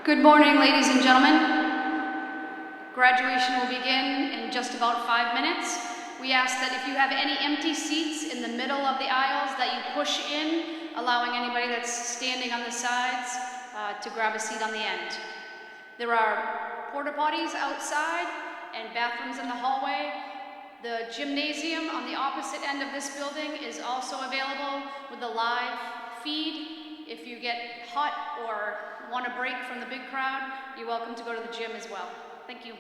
Good morning, ladies and gentlemen. Graduation will begin in just about 5 minutes. We ask that if you have any empty seats in the middle of the aisles that you push in, allowing anybody that's standing on the sides to grab a seat on the end. There are porta potties outside and bathrooms in the hallway. The gymnasium on the opposite end of this building is also available with a live feed. If you get hot or want a break from the big crowd, you're welcome to go to the gym as well. Thank you.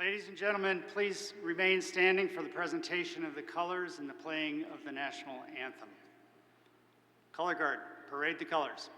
Ladies and gentlemen, please remain standing for the presentation of the colors and the playing of the national anthem. Color Guard, parade the colors.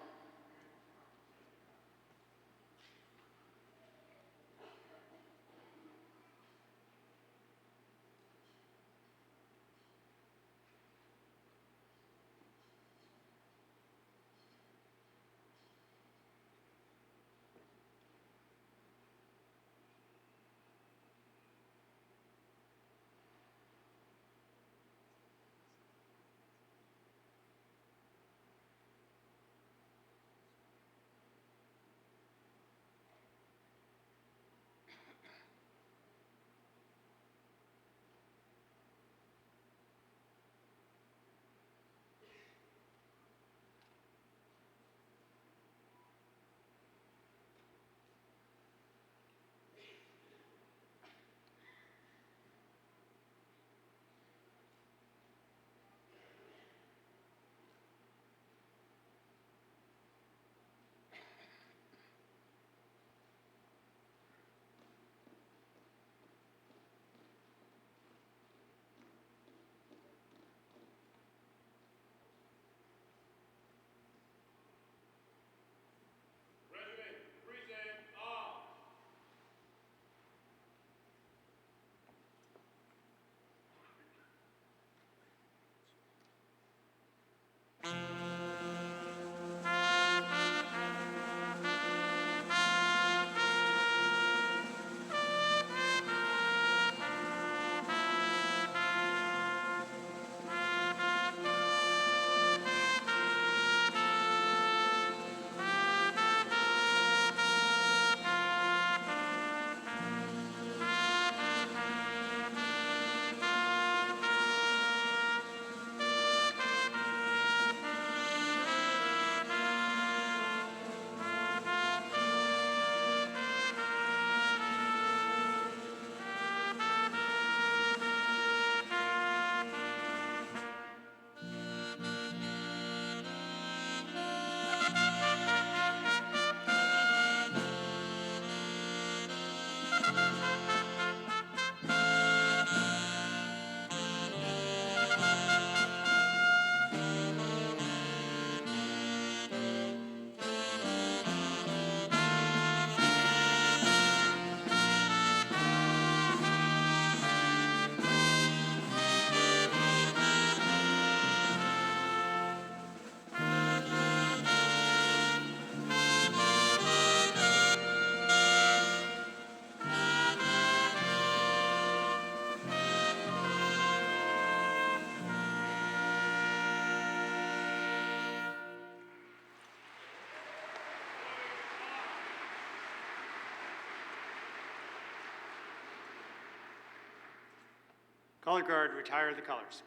Color Guard, retire the colors.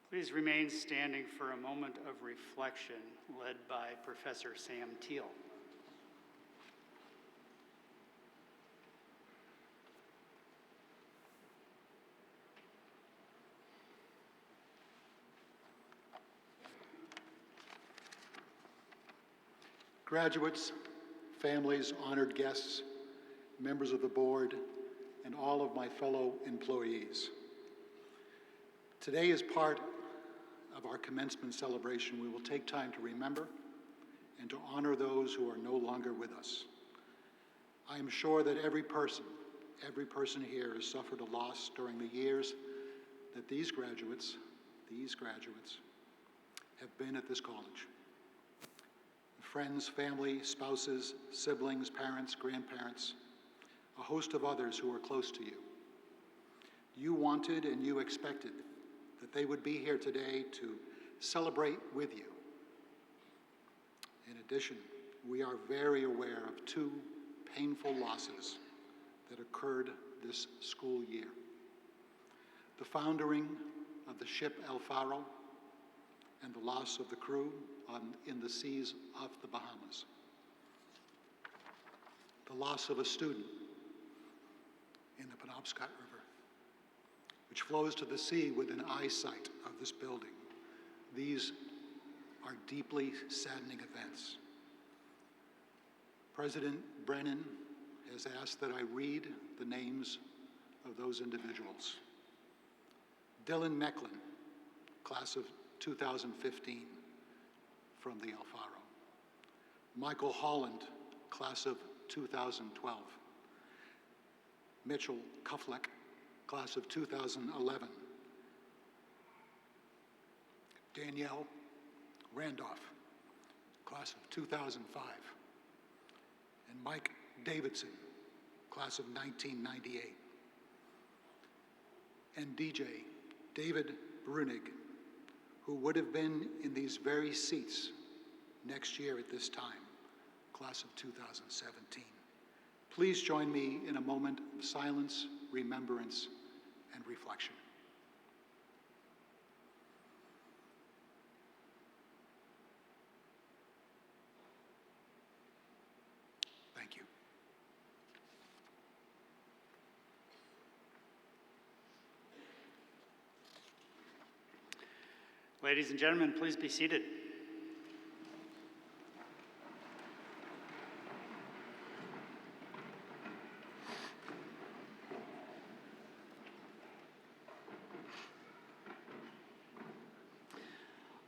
Please remain standing for a moment of reflection led by Professor Sam Teal. Graduates, families, honored guests, members of the board, and all of my fellow employees. Today, as part of our commencement celebration, we will take time to remember and to honor those who are no longer with us. I am sure that every person here has suffered a loss during the years that these graduates have been at this college. Friends, family, spouses, siblings, parents, grandparents, a host of others who are close to you. You wanted and you expected that they would be here today to celebrate with you. In addition, we are very aware of two painful losses that occurred this school year. The foundering of the ship El Faro and the loss of the crew in the seas off the Bahamas. The loss of a student in the Penobscot River, which flows to the sea within eyesight of this building. These are deeply saddening events. President Brennan has asked that I read the names of those individuals. Dylan Mecklin, class of 2015 from the El Faro. Michael Holland, class of 2012. Mitchell Kufleck, class of 2011. Danielle Randolph, class of 2005. And Mike Davidson, class of 1998. And DJ David Brunig, who would have been in these very seats next year at this time, class of 2017. Please join me in a moment of silence, remembrance, and reflection. Thank you. Ladies and gentlemen, please be seated.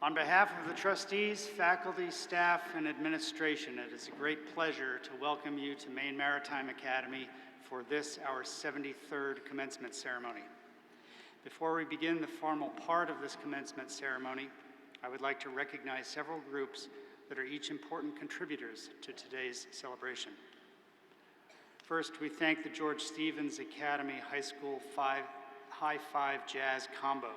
On behalf of the trustees, faculty, staff, and administration, it is a great pleasure to welcome you to Maine Maritime Academy for this, our 73rd commencement ceremony. Before we begin the formal part of this commencement ceremony, I would like to recognize several groups that are each important contributors to today's celebration. First, we thank the George Stevens Academy High School High Five Jazz Combo,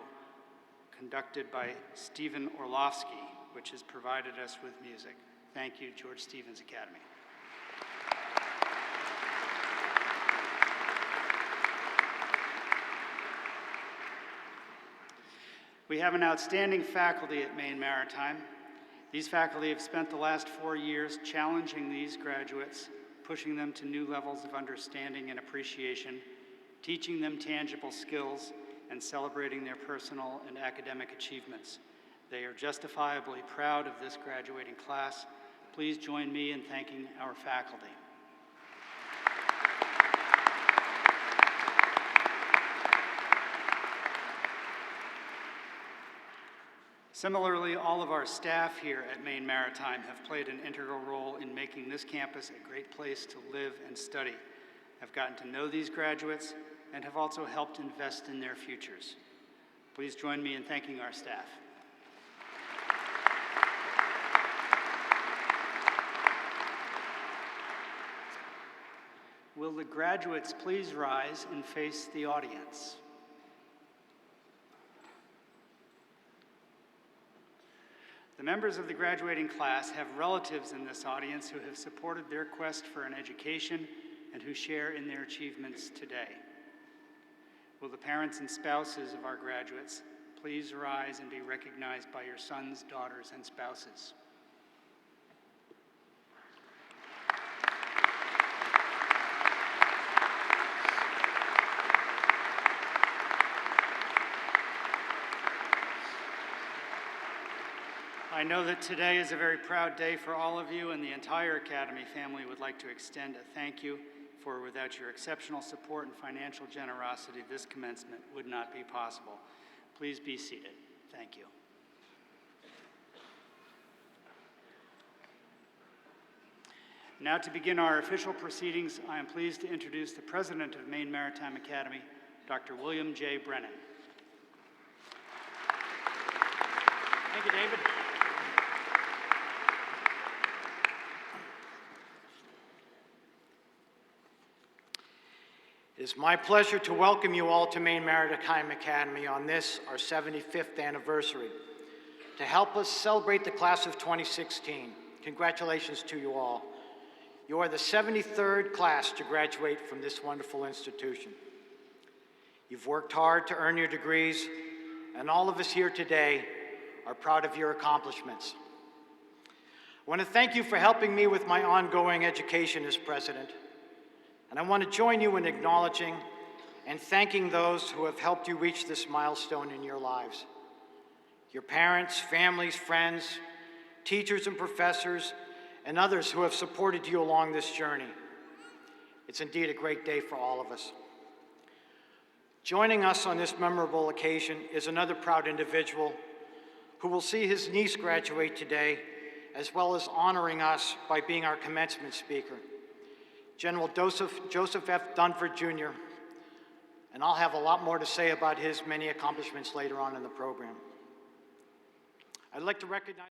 conducted by Stephen Orlovsky, which has provided us with music. Thank you, George Stevens Academy. We have an outstanding faculty at Maine Maritime. These faculty have spent the last 4 years challenging these graduates, pushing them to new levels of understanding and appreciation, teaching them tangible skills, and celebrating their personal and academic achievements. They are justifiably proud of this graduating class. Please join me in thanking our faculty. Similarly, all of our staff here at Maine Maritime have played an integral role in making this campus a great place to live and study. I've gotten to know these graduates and have also helped invest in their futures. Please join me in thanking our staff. Will the graduates please rise and face the audience? The members of the graduating class have relatives in this audience who have supported their quest for an education and who share in their achievements today. Will the parents and spouses of our graduates please rise and be recognized by your sons, daughters, and spouses? I know that today is a very proud day for all of you, and the entire Academy family would like to extend a thank you, for without your exceptional support and financial generosity, this commencement would not be possible. Please be seated. Thank you. Now, to begin our official proceedings, I am pleased to introduce the President of Maine Maritime Academy, Dr. William J. Brennan. Thank you, David. It is my pleasure to welcome you all to Maine Maritime Academy on this, our 75th anniversary. To help us celebrate the class of 2016, congratulations to you all. You are the 73rd class to graduate from this wonderful institution. You've worked hard to earn your degrees, and all of us here today are proud of your accomplishments. I want to thank you for helping me with my ongoing education as president, and I want to join you in acknowledging and thanking those who have helped you reach this milestone in your lives. Your parents, families, friends, teachers and professors, and others who have supported you along this journey. It's indeed a great day for all of us. Joining us on this memorable occasion is another proud individual who will see his niece graduate today, as well as honoring us by being our commencement speaker, General Joseph F. Dunford, Jr., and I'll have a lot more to say about his many accomplishments later on in the program. I'd like to recognize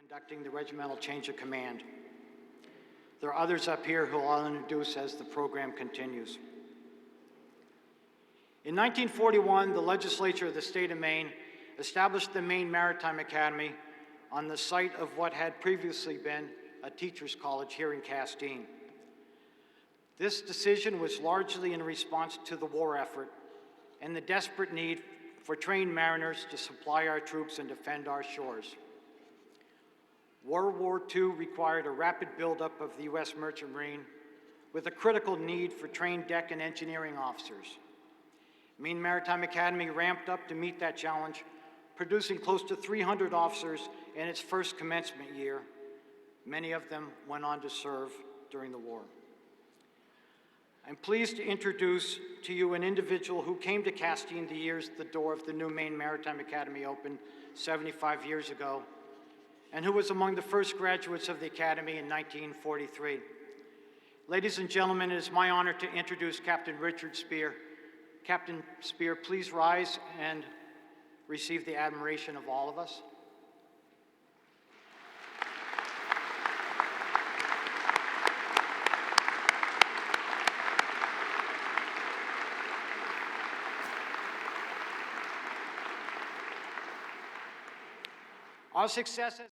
conducting the regimental change of command. There are others up here who I'll introduce as the program continues. In 1941, the legislature of the state of Maine established the Maine Maritime Academy on the site of what had previously been a teacher's college here in Castine. This decision was largely in response to the war effort and the desperate need for trained mariners to supply our troops and defend our shores. World War II required a rapid buildup of the U.S. Merchant Marine with a critical need for trained deck and engineering officers. Maine Maritime Academy ramped up to meet that challenge, producing close to 300 officers in its first commencement year. Many of them went on to serve during the war. I'm pleased to introduce to you an individual who came to Castine the years the door of the new Maine Maritime Academy opened 75 years ago, and who was among the first graduates of the Academy in 1943. Ladies and gentlemen, it is my honor to introduce Captain Richard Spear. Captain Spear, please rise and receive the admiration of all of us. Our success as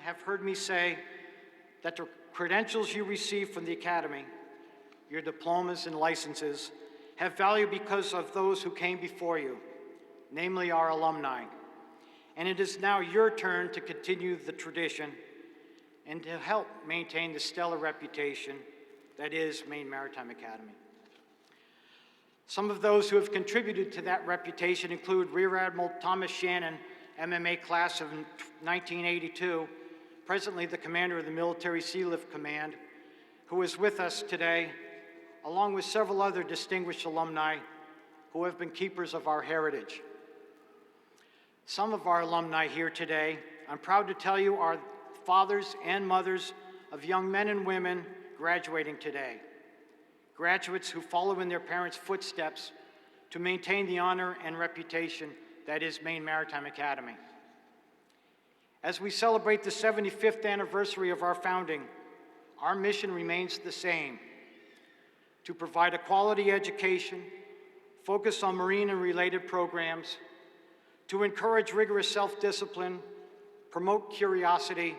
have heard me say that the credentials you receive from the Academy, your diplomas and licenses, have value because of those who came before you, namely our alumni. And it is now your turn to continue the tradition and to help maintain the stellar reputation that is Maine Maritime Academy. Some of those who have contributed to that reputation include Rear Admiral Thomas Shannon, MMA class of 1982, presently the commander of the Military Sealift Command, who is with us today, along with several other distinguished alumni who have been keepers of our heritage. Some of our alumni here today, I'm proud to tell you, are fathers and mothers of young men and women graduating today. Graduates who follow in their parents' footsteps to maintain the honor and reputation that is Maine Maritime Academy. As we celebrate the 75th anniversary of our founding, our mission remains the same: to provide a quality education, focus on marine and related programs, to encourage rigorous self-discipline, promote curiosity,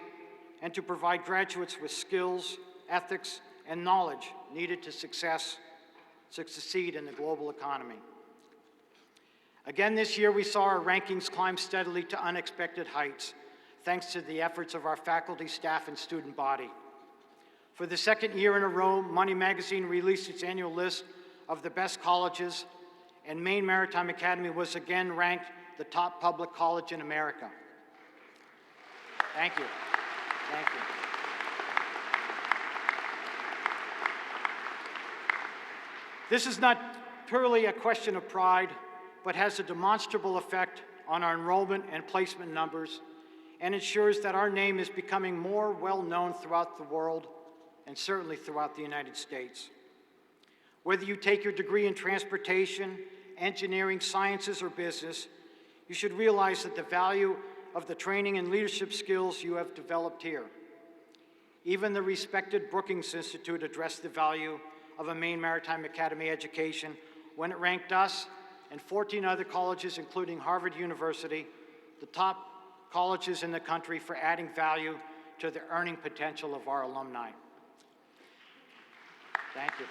and to provide graduates with skills, ethics, and knowledge needed to succeed in the global economy. Again this year, we saw our rankings climb steadily to unexpected heights, thanks to the efforts of our faculty, staff, and student body. For the second year in a row, Money Magazine released its annual list of the best colleges, and Maine Maritime Academy was again ranked the top public college in America. Thank you. Thank you. This is not purely a question of pride, but has a demonstrable effect on our enrollment and placement numbers, and ensures that our name is becoming more well-known throughout the world, and certainly throughout the United States. Whether you take your degree in transportation, engineering, sciences, or business, you should realize that the value of the training and leadership skills you have developed here. Even the respected Brookings Institute addressed the value of a Maine Maritime Academy education when it ranked us and 14 other colleges, including Harvard University, the top colleges in the country for adding value to the earning potential of our alumni. Thank you.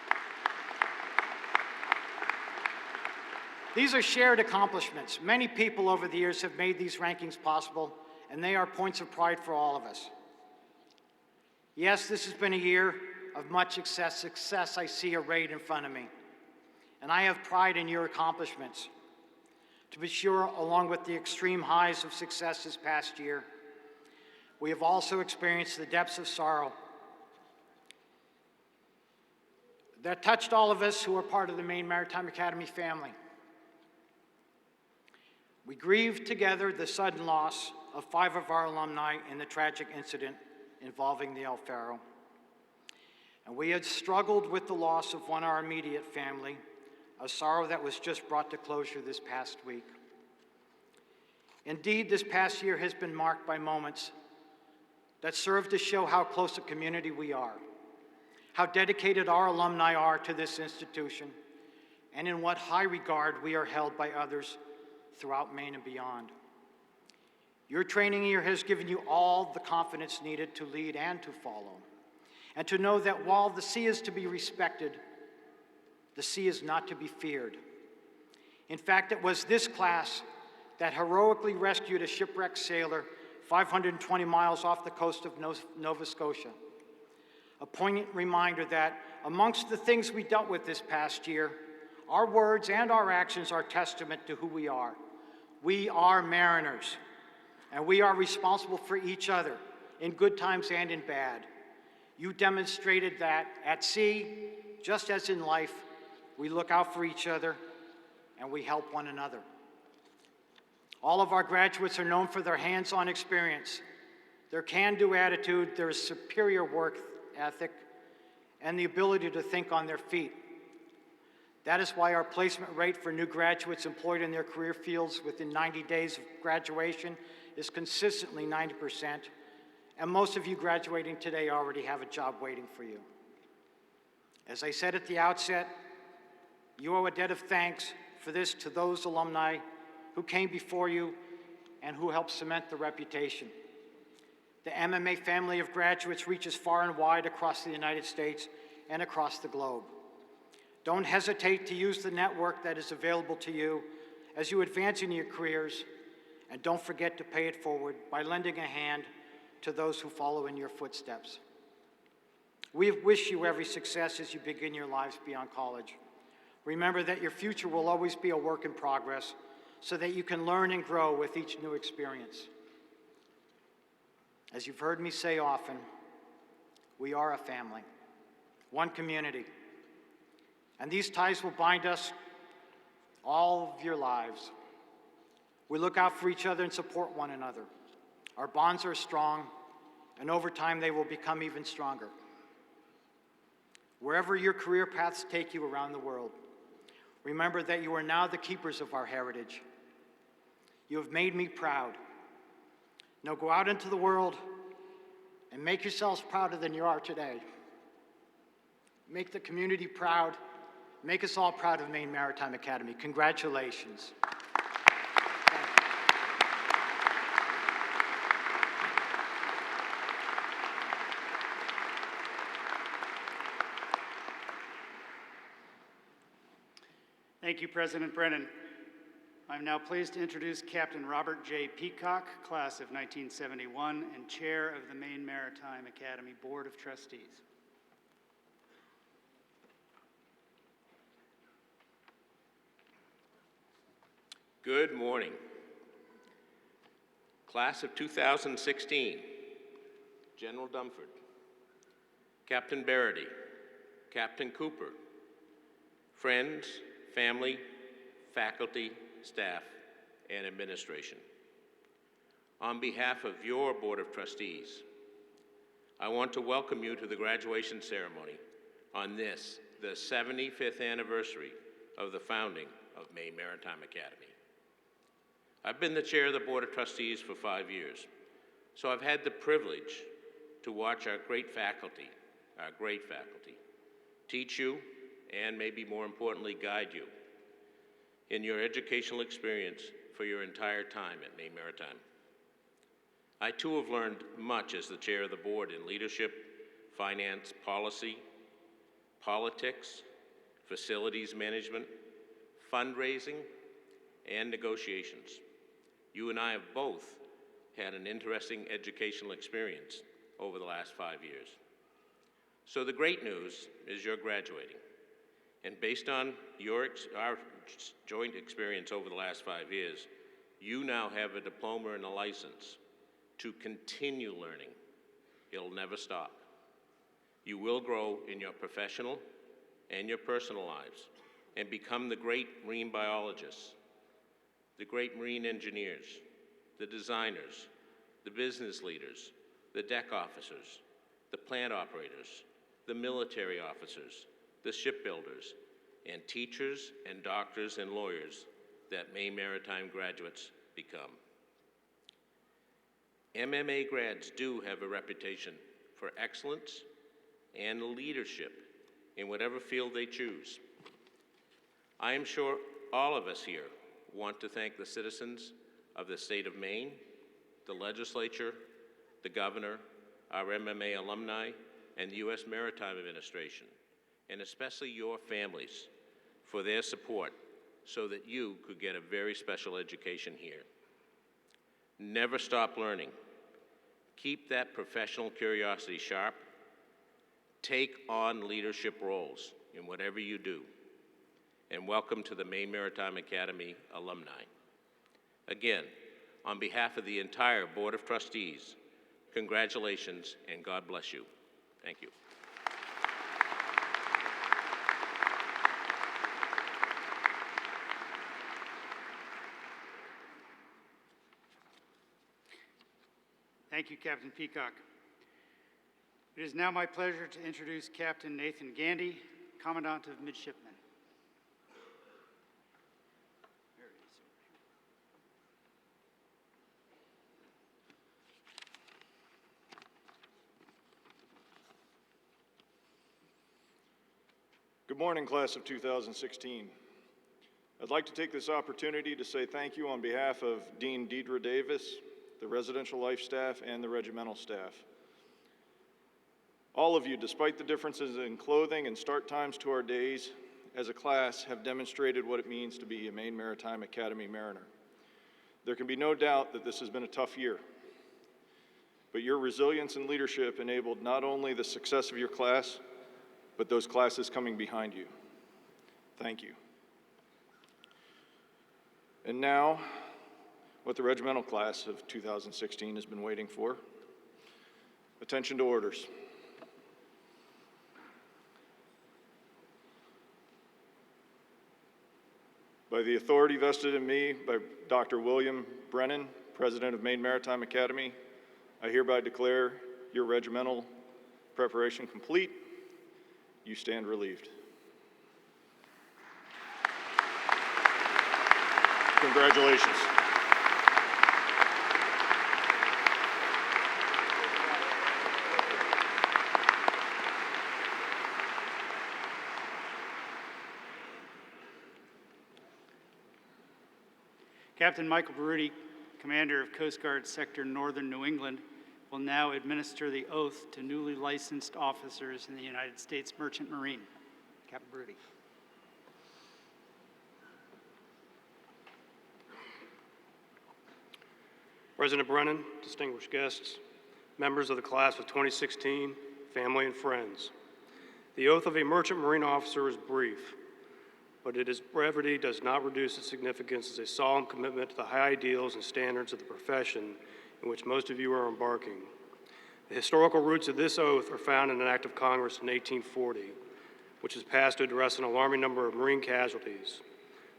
These are shared accomplishments. Many people over the years have made these rankings possible, and they are points of pride for all of us. Yes, this has been a year of much success I see arrayed in front of me, and I have pride in your accomplishments. To be sure, along with the extreme highs of success this past year, we have also experienced the depths of sorrow that touched all of us who are part of the Maine Maritime Academy family. We grieved together the sudden loss of 5 of our alumni in the tragic incident involving the El Faro. And we had struggled with the loss of one of our immediate family, a sorrow that was just brought to closure this past week. Indeed, this past year has been marked by moments that serve to show how close a community we are, how dedicated our alumni are to this institution, and in what high regard we are held by others throughout Maine and beyond. Your training year has given you all the confidence needed to lead and to follow, and to know that while the sea is to be respected, the sea is not to be feared. In fact, it was this class that heroically rescued a shipwrecked sailor 520 miles off the coast of Nova Scotia. A poignant reminder that amongst the things we dealt with this past year, our words and our actions are testament to who we are. We are mariners, and we are responsible for each other in good times and in bad. You demonstrated that at sea, just as in life, we look out for each other and we help one another. All of our graduates are known for their hands-on experience, their can-do attitude, their superior work ethic, and the ability to think on their feet. That is why our placement rate for new graduates employed in their career fields within 90 days of graduation is consistently 90%, and most of you graduating today already have a job waiting for you. As I said at the outset, you owe a debt of thanks for this to those alumni who came before you and who helped cement the reputation. The MMA family of graduates reaches far and wide across the United States and across the globe. Don't hesitate to use the network that is available to you as you advance in your careers, and don't forget to pay it forward by lending a hand to those who follow in your footsteps. We wish you every success as you begin your lives beyond college. Remember that your future will always be a work in progress, so that you can learn and grow with each new experience. As you've heard me say often, we are a family, one community, and these ties will bind us all of your lives. We look out for each other and support one another. Our bonds are strong, and over time they will become even stronger. Wherever your career paths take you around the world, remember that you are now the keepers of our heritage. You have made me proud. Now go out into the world and make yourselves prouder than you are today. Make the community proud. Make us all proud of Maine Maritime Academy. Congratulations. Thank you, President Brennan. I'm now pleased to introduce Captain Robert J. Peacock, class of 1971, and Chair of the Maine Maritime Academy Board of Trustees. Good morning. Class of 2016, General Dumford, Captain Berardi, Captain Cooper, friends, family, faculty, staff, and administration. On behalf of your Board of Trustees, I want to welcome you to the graduation ceremony on this, the 75th anniversary of the founding of Maine Maritime Academy. I've been the chair of the Board of Trustees for 5 years, so I've had the privilege to watch our great faculty, teach you, and maybe more importantly, guide you in your educational experience for your entire time at Maine Maritime. I too have learned much as the chair of the board in leadership, finance, policy, politics, facilities management, fundraising, and negotiations. You and I have both had an interesting educational experience over the last 5 years. So the great news is you're graduating. And based on our joint experience over the last 5 years, you now have a diploma and a license to continue learning. It'll never stop. You will grow in your professional and your personal lives and become the great marine biologists, the great marine engineers, the designers, the business leaders, the deck officers, the plant operators, the military officers, the shipbuilders, and teachers and doctors and lawyers that Maine Maritime graduates become. MMA grads do have a reputation for excellence and leadership in whatever field they choose. I am sure all of us here want to thank the citizens of the state of Maine, the legislature, the governor, our MMA alumni, and the U.S. Maritime Administration, and especially your families for their support so that you could get a very special education here. Never stop learning. Keep that professional curiosity sharp. Take on leadership roles in whatever you do. And welcome to the Maine Maritime Academy alumni. Again, on behalf of the entire Board of Trustees, congratulations and God bless you. Thank you. Thank you, Captain Peacock. It is now my pleasure to introduce Captain Nathan Gandy, Commandant of Midshipmen. Good morning, class of 2016. I'd like to take this opportunity to say thank you on behalf of Dean Deidre Davis, the residential life staff, and the regimental staff. All of you, despite the differences in clothing and start times to our days, as a class have demonstrated what it means to be a Maine Maritime Academy Mariner. There can be no doubt that this has been a tough year, but your resilience and leadership enabled not only the success of your class, but those classes coming behind you. Thank you. And now, what the regimental class of 2016 has been waiting for. Attention to orders. By the authority vested in me by Dr. William Brennan, President of Maine Maritime Academy, I hereby declare your regimental preparation complete. You stand relieved. Congratulations. Captain Michael Baruti, Commander of Coast Guard Sector Northern New England, will now administer the oath to newly licensed officers in the United States Merchant Marine. Captain Baruti. President Brennan, distinguished guests, members of the class of 2016, family and friends. The oath of a merchant marine officer is brief, but its brevity does not reduce its significance as a solemn commitment to the high ideals and standards of the profession in which most of you are embarking. The historical roots of this oath are found in an act of Congress in 1840, which was passed to address an alarming number of marine casualties.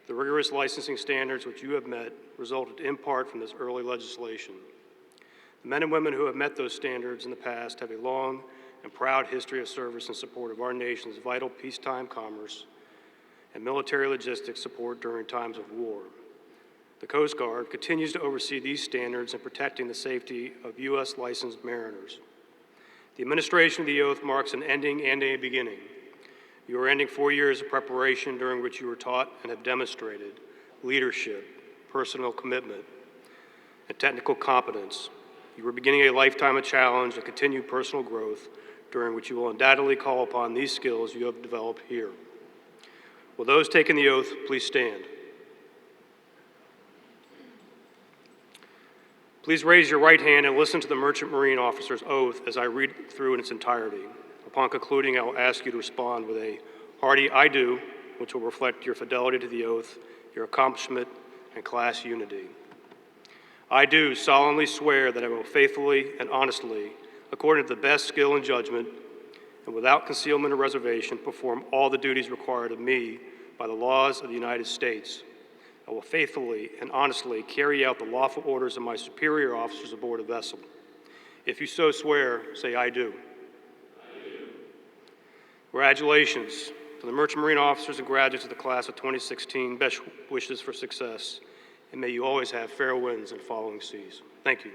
The rigorous licensing standards which you have met resulted in part from this early legislation. The men and women who have met those standards in the past have a long and proud history of service in support of our nation's vital peacetime commerce and military logistics support during times of war. The Coast Guard continues to oversee these standards in protecting the safety of U.S. licensed mariners. The administration of the oath marks an ending and a beginning. You are ending 4 years of preparation during which you were taught and have demonstrated leadership, personal commitment, and technical competence. You are beginning a lifetime of challenge and continued personal growth during which you will undoubtedly call upon these skills you have developed here. Will those taking the oath please stand? Please raise your right hand and listen to the Merchant Marine Officer's oath as I read through in its entirety. Upon concluding, I will ask you to respond with a hearty "I do," which will reflect your fidelity to the oath, your accomplishment, and class unity. I do solemnly swear that I will faithfully and honestly, according to the best skill and judgment, and without concealment or reservation, perform all the duties required of me by the laws of the United States. I will faithfully and honestly carry out the lawful orders of my superior officers aboard a vessel. If you so swear, say "I do." I do. Congratulations to the Merchant Marine officers and graduates of the class of 2016. Best wishes for success, and may you always have fair winds and following seas. Thank you.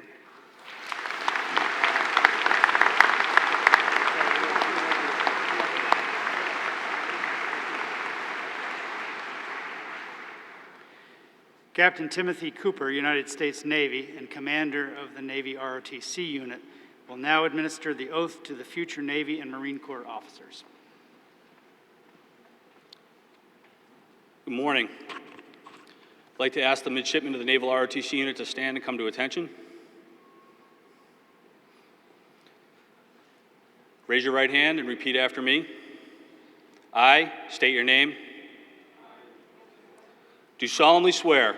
Captain Timothy Cooper, United States Navy, and Commander of the Navy ROTC Unit, will now administer the oath to the future Navy and Marine Corps officers. Good morning. I'd like to ask the midshipmen of the Naval ROTC Unit to stand and come to attention. Raise your right hand and repeat after me. I state your name. Do solemnly swear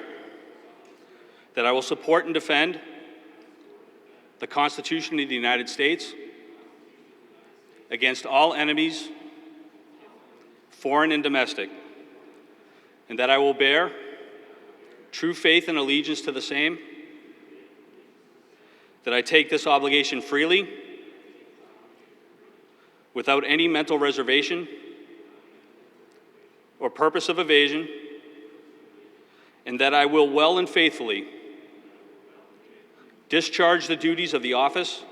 that I will support and defend the Constitution of the United States against all enemies, foreign and domestic, and that I will bear true faith and allegiance to the same, that I take this obligation freely, without any mental reservation or purpose of evasion, and that I will well and faithfully discharge the duties of the office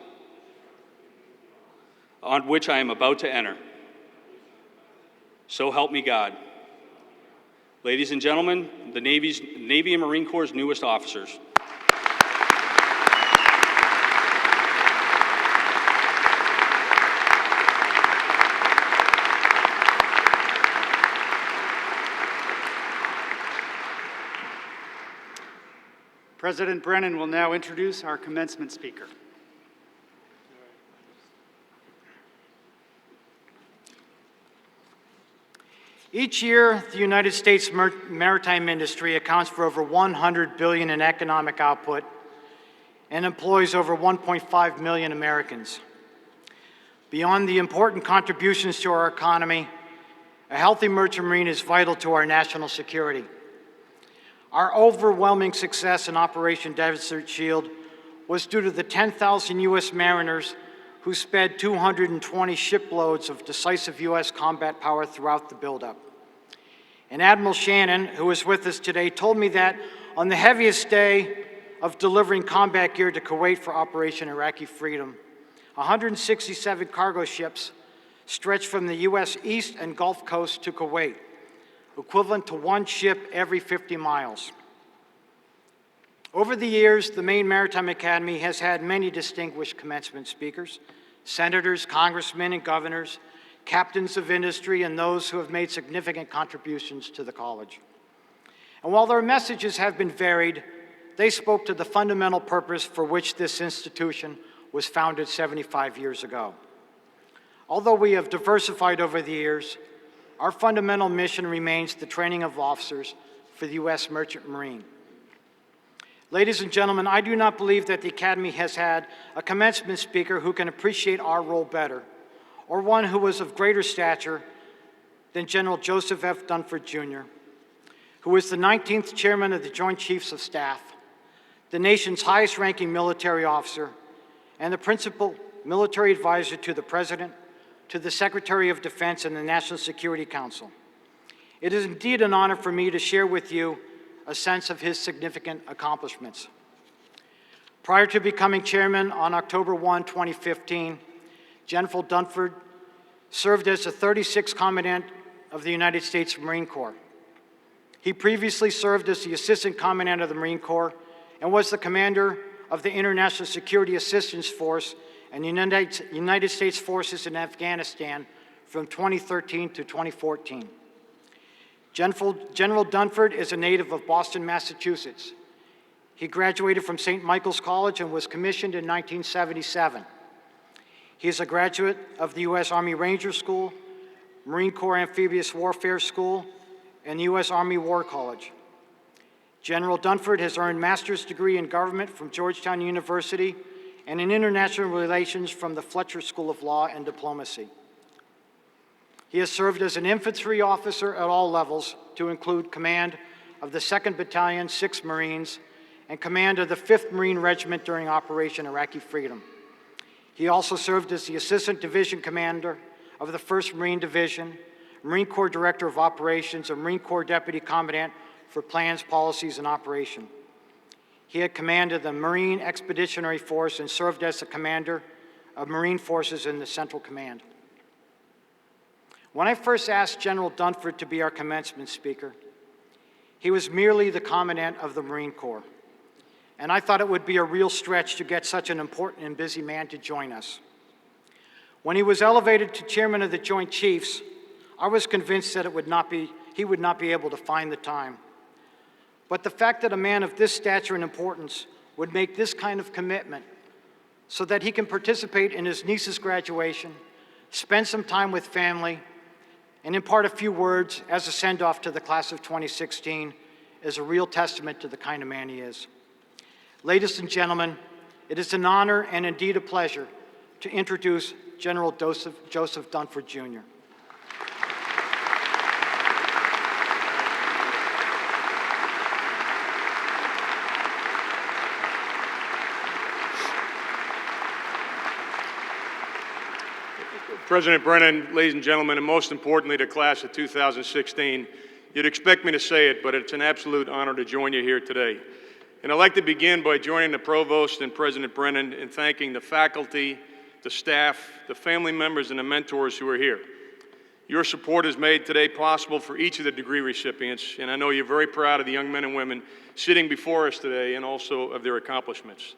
on which I am about to enter. So help me God. Ladies and gentlemen, the Navy and Marine Corps' newest officers. President Brennan will now introduce our commencement speaker. Each year, the United States maritime industry accounts for over $100 billion in economic output and employs over 1.5 million Americans. Beyond the important contributions to our economy, a healthy merchant marine is vital to our national security. Our overwhelming success in Operation Desert Shield was due to the 10,000 U.S. mariners who sped 220 shiploads of decisive U.S. combat power throughout the buildup. And Admiral Shannon, who is with us today, told me that on the heaviest day of delivering combat gear to Kuwait for Operation Iraqi Freedom, 167 cargo ships stretched from the U.S. East and Gulf Coast to Kuwait, equivalent to one ship every 50 miles. Over the years, the Maine Maritime Academy has had many distinguished commencement speakers, senators, congressmen, and governors, captains of industry, and those who have made significant contributions to the college. And while their messages have been varied, they spoke to the fundamental purpose for which this institution was founded 75 years ago. Although we have diversified over the years, our fundamental mission remains the training of officers for the U.S. Merchant Marine. Ladies and gentlemen, I do not believe that the Academy has had a commencement speaker who can appreciate our role better, or one who was of greater stature than General Joseph F. Dunford, Jr., who was the 19th Chairman of the Joint Chiefs of Staff, the nation's highest-ranking military officer, and the principal military advisor to the President, to the Secretary of Defense, and the National Security Council. It is indeed an honor for me to share with you a sense of his significant accomplishments. Prior to becoming chairman on October 1, 2015, General Dunford served as the 36th Commandant of the United States Marine Corps. He previously served as the Assistant Commandant of the Marine Corps and was the commander of the International Security Assistance Force and United States Forces in Afghanistan from 2013 to 2014. General Dunford is a native of Boston, Massachusetts. He graduated from St. Michael's College and was commissioned in 1977. He is a graduate of the U.S. Army Ranger School, Marine Corps Amphibious Warfare School, and the U.S. Army War College. General Dunford has earned a master's degree in government from Georgetown University and in international relations from the Fletcher School of Law and Diplomacy. He has served as an infantry officer at all levels, to include command of the 2nd Battalion, 6th Marines, and command of the 5th Marine Regiment during Operation Iraqi Freedom. He also served as the Assistant Division Commander of the 1st Marine Division, Marine Corps Director of Operations, and Marine Corps Deputy Commandant for Plans, Policies, and Operation. He had commanded the Marine Expeditionary Force and served as the commander of Marine Forces in the Central Command. When I first asked General Dunford to be our commencement speaker, he was merely the Commandant of the Marine Corps, and I thought it would be a real stretch to get such an important and busy man to join us. When he was elevated to Chairman of the Joint Chiefs, I was convinced that he would not be able to find the time. But the fact that a man of this stature and importance would make this kind of commitment so that he can participate in his niece's graduation, spend some time with family, and impart a few words as a send-off to the class of 2016 is a real testament to the kind of man he is. Ladies and gentlemen, it is an honor and indeed a pleasure to introduce General Joseph Dunford, Jr. President Brennan, ladies and gentlemen, and most importantly, the class of 2016, you'd expect me to say it, but it's an absolute honor to join you here today. And I'd like to begin by joining the Provost and President Brennan in thanking the faculty, the staff, the family members, and the mentors who are here. Your support has made today possible for each of the degree recipients, and I know you're very proud of the young men and women sitting before us today and also of their accomplishments.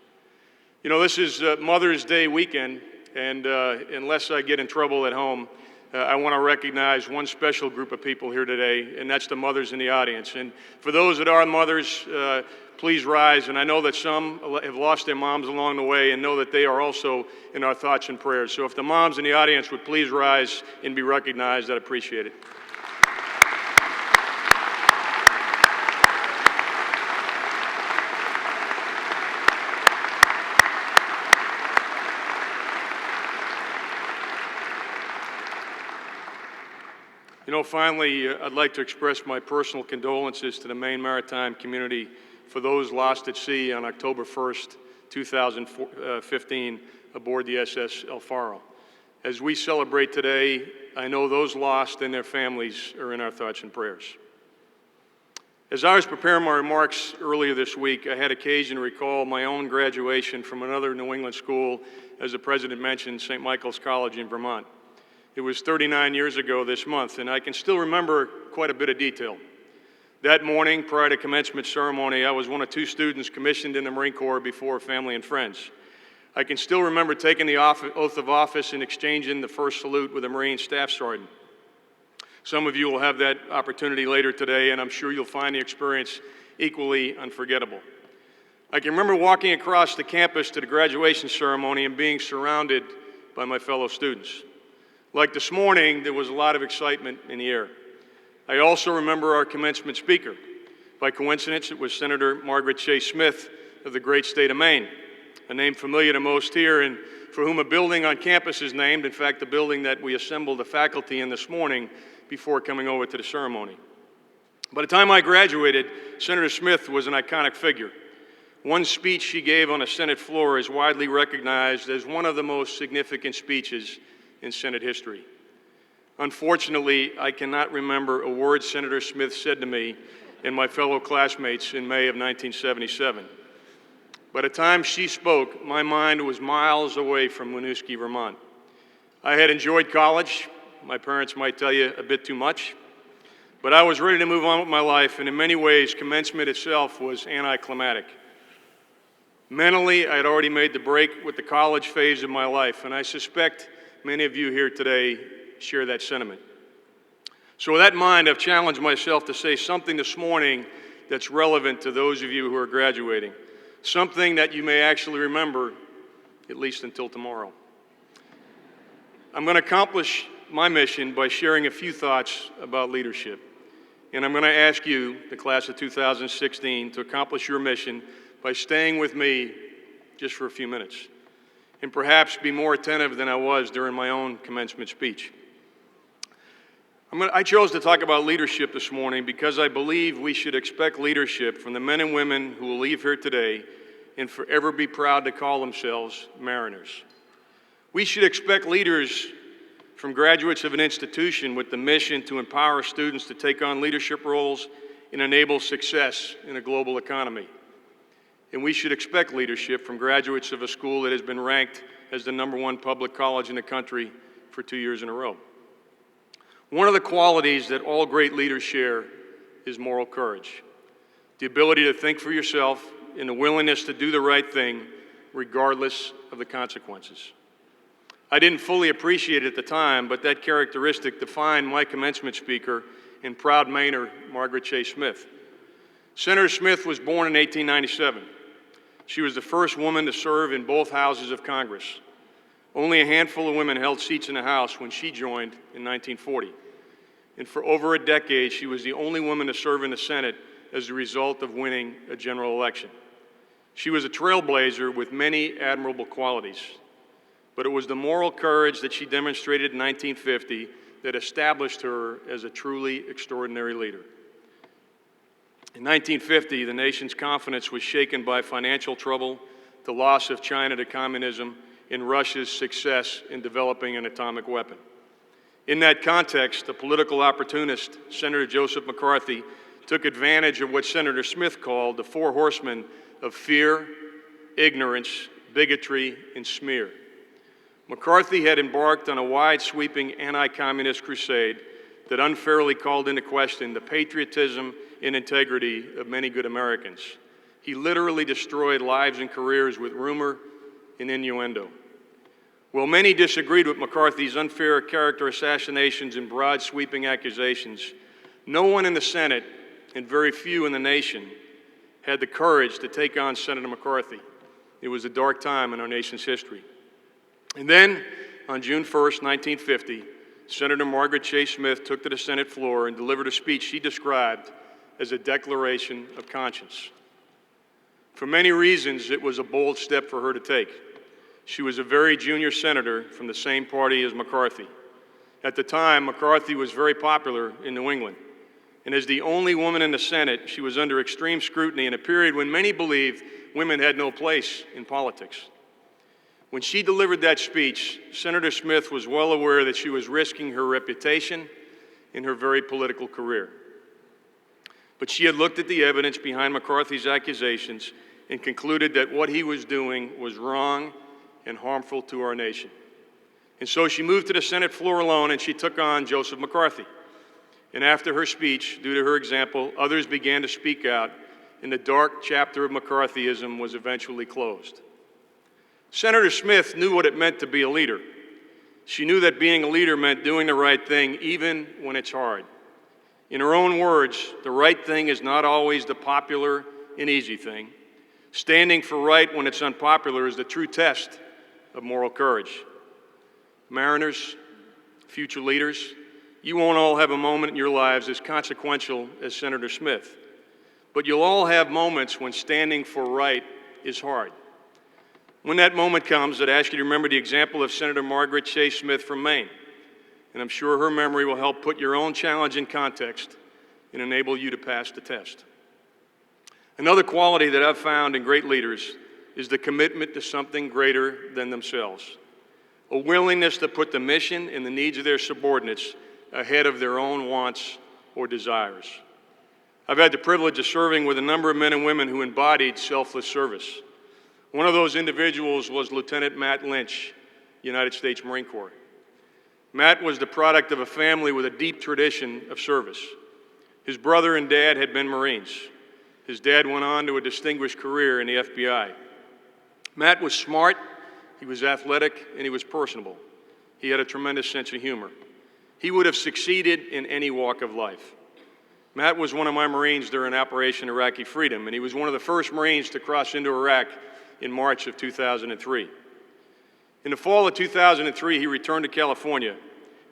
You know, this is Mother's Day weekend, and unless I get in trouble at home, I want to recognize one special group of people here today, and that's the mothers in the audience. And for those that are mothers, please rise. And I know that some have lost their moms along the way and know that they are also in our thoughts and prayers. So if the moms in the audience would please rise and be recognized, I'd appreciate it. You know, finally, I'd like to express my personal condolences to the Maine Maritime community for those lost at sea on October 1st, 2015, aboard the SS El Faro. As we celebrate today, I know those lost and their families are in our thoughts and prayers. As I was preparing my remarks earlier this week, I had occasion to recall my own graduation from another New England school, as the President mentioned, St. Michael's College in Vermont. It was 39 years ago this month, and I can still remember quite a bit of detail. That morning, prior to commencement ceremony, I was one of 2 students commissioned in the Marine Corps before family and friends. I can still remember taking the oath of office and exchanging the first salute with a Marine Staff Sergeant. Some of you will have that opportunity later today, and I'm sure you'll find the experience equally unforgettable. I can remember walking across the campus to the graduation ceremony and being surrounded by my fellow students. Like this morning, there was a lot of excitement in the air. I also remember our commencement speaker. By coincidence, it was Senator Margaret Chase Smith of the great state of Maine, a name familiar to most here and for whom a building on campus is named, in fact, the building that we assembled the faculty in this morning before coming over to the ceremony. By the time I graduated, Senator Smith was an iconic figure. One speech she gave on a Senate floor is widely recognized as one of the most significant speeches in Senate history. Unfortunately, I cannot remember a word Senator Smith said to me and my fellow classmates in May of 1977. By the time she spoke, my mind was miles away from Winooski, Vermont. I had enjoyed college. My parents might tell you a bit too much. But I was ready to move on with my life, and in many ways, commencement itself was anticlimactic. Mentally, I had already made the break with the college phase of my life, and I suspect many of you here today share that sentiment. So with that in mind, I've challenged myself to say something this morning that's relevant to those of you who are graduating, something that you may actually remember, at least until tomorrow. I'm going to accomplish my mission by sharing a few thoughts about leadership. And I'm going to ask you, the class of 2016, to accomplish your mission by staying with me just for a few minutes, and perhaps be more attentive than I was during my own commencement speech. I chose to talk about leadership this morning because I believe we should expect leadership from the men and women who will leave here today and forever be proud to call themselves Mariners. We should expect leaders from graduates of an institution with the mission to empower students to take on leadership roles and enable success in a global economy. And we should expect leadership from graduates of a school that has been ranked as the #1 public college in the country for 2 years in a row. One of the qualities that all great leaders share is moral courage, the ability to think for yourself and the willingness to do the right thing regardless of the consequences. I didn't fully appreciate it at the time, but that characteristic defined my commencement speaker and proud Mainer, Margaret Chase Smith. Senator Smith was born in 1897. She was the first woman to serve in both houses of Congress. Only a handful of women held seats in the House when she joined in 1940. And for over a decade, she was the only woman to serve in the Senate as a result of winning a general election. She was a trailblazer with many admirable qualities. But it was the moral courage that she demonstrated in 1950 that established her as a truly extraordinary leader. In 1950, the nation's confidence was shaken by financial trouble, the loss of China to communism, and Russia's success in developing an atomic weapon. In that context, the political opportunist, Senator Joseph McCarthy, took advantage of what Senator Smith called the 4 horsemen of fear, ignorance, bigotry, and smear. McCarthy had embarked on a wide-sweeping anti-communist crusade that unfairly called into question the patriotism and integrity of many good Americans. He literally destroyed lives and careers with rumor and innuendo. While many disagreed with McCarthy's unfair character assassinations and broad sweeping accusations, no one in the Senate and very few in the nation had the courage to take on Senator McCarthy. It was a dark time in our nation's history. And then, on June 1st, 1950, Senator Margaret Chase Smith took to the Senate floor and delivered a speech she described as a declaration of conscience. For many reasons, it was a bold step for her to take. She was a very junior senator from the same party as McCarthy. At the time, McCarthy was very popular in New England. And as the only woman in the Senate, she was under extreme scrutiny in a period when many believed women had no place in politics. When she delivered that speech, Senator Smith was well aware that she was risking her reputation and her very political career. But she had looked at the evidence behind McCarthy's accusations and concluded that what he was doing was wrong and harmful to our nation. And so she moved to the Senate floor alone and she took on Joseph McCarthy. And after her speech, due to her example, others began to speak out, and the dark chapter of McCarthyism was eventually closed. Senator Smith knew what it meant to be a leader. She knew that being a leader meant doing the right thing even when it's hard. In her own words, the right thing is not always the popular and easy thing. Standing for right when it's unpopular is the true test of moral courage. Mariners, future leaders, you won't all have a moment in your lives as consequential as Senator Smith, but you'll all have moments when standing for right is hard. When that moment comes, I'd ask you to remember the example of Senator Margaret Chase Smith from Maine, and I'm sure her memory will help put your own challenge in context and enable you to pass the test. Another quality that I've found in great leaders is the commitment to something greater than themselves, a willingness to put the mission and the needs of their subordinates ahead of their own wants or desires. I've had the privilege of serving with a number of men and women who embodied selfless service. One of those individuals was Lieutenant Matt Lynch, United States Marine Corps. Matt was the product of a family with a deep tradition of service. His brother and dad had been Marines. His dad went on to a distinguished career in the FBI. Matt was smart, he was athletic, and he was personable. He had a tremendous sense of humor. He would have succeeded in any walk of life. Matt was one of my Marines during Operation Iraqi Freedom, and he was one of the first Marines to cross into Iraq in March of 2003. In the fall of 2003, he returned to California.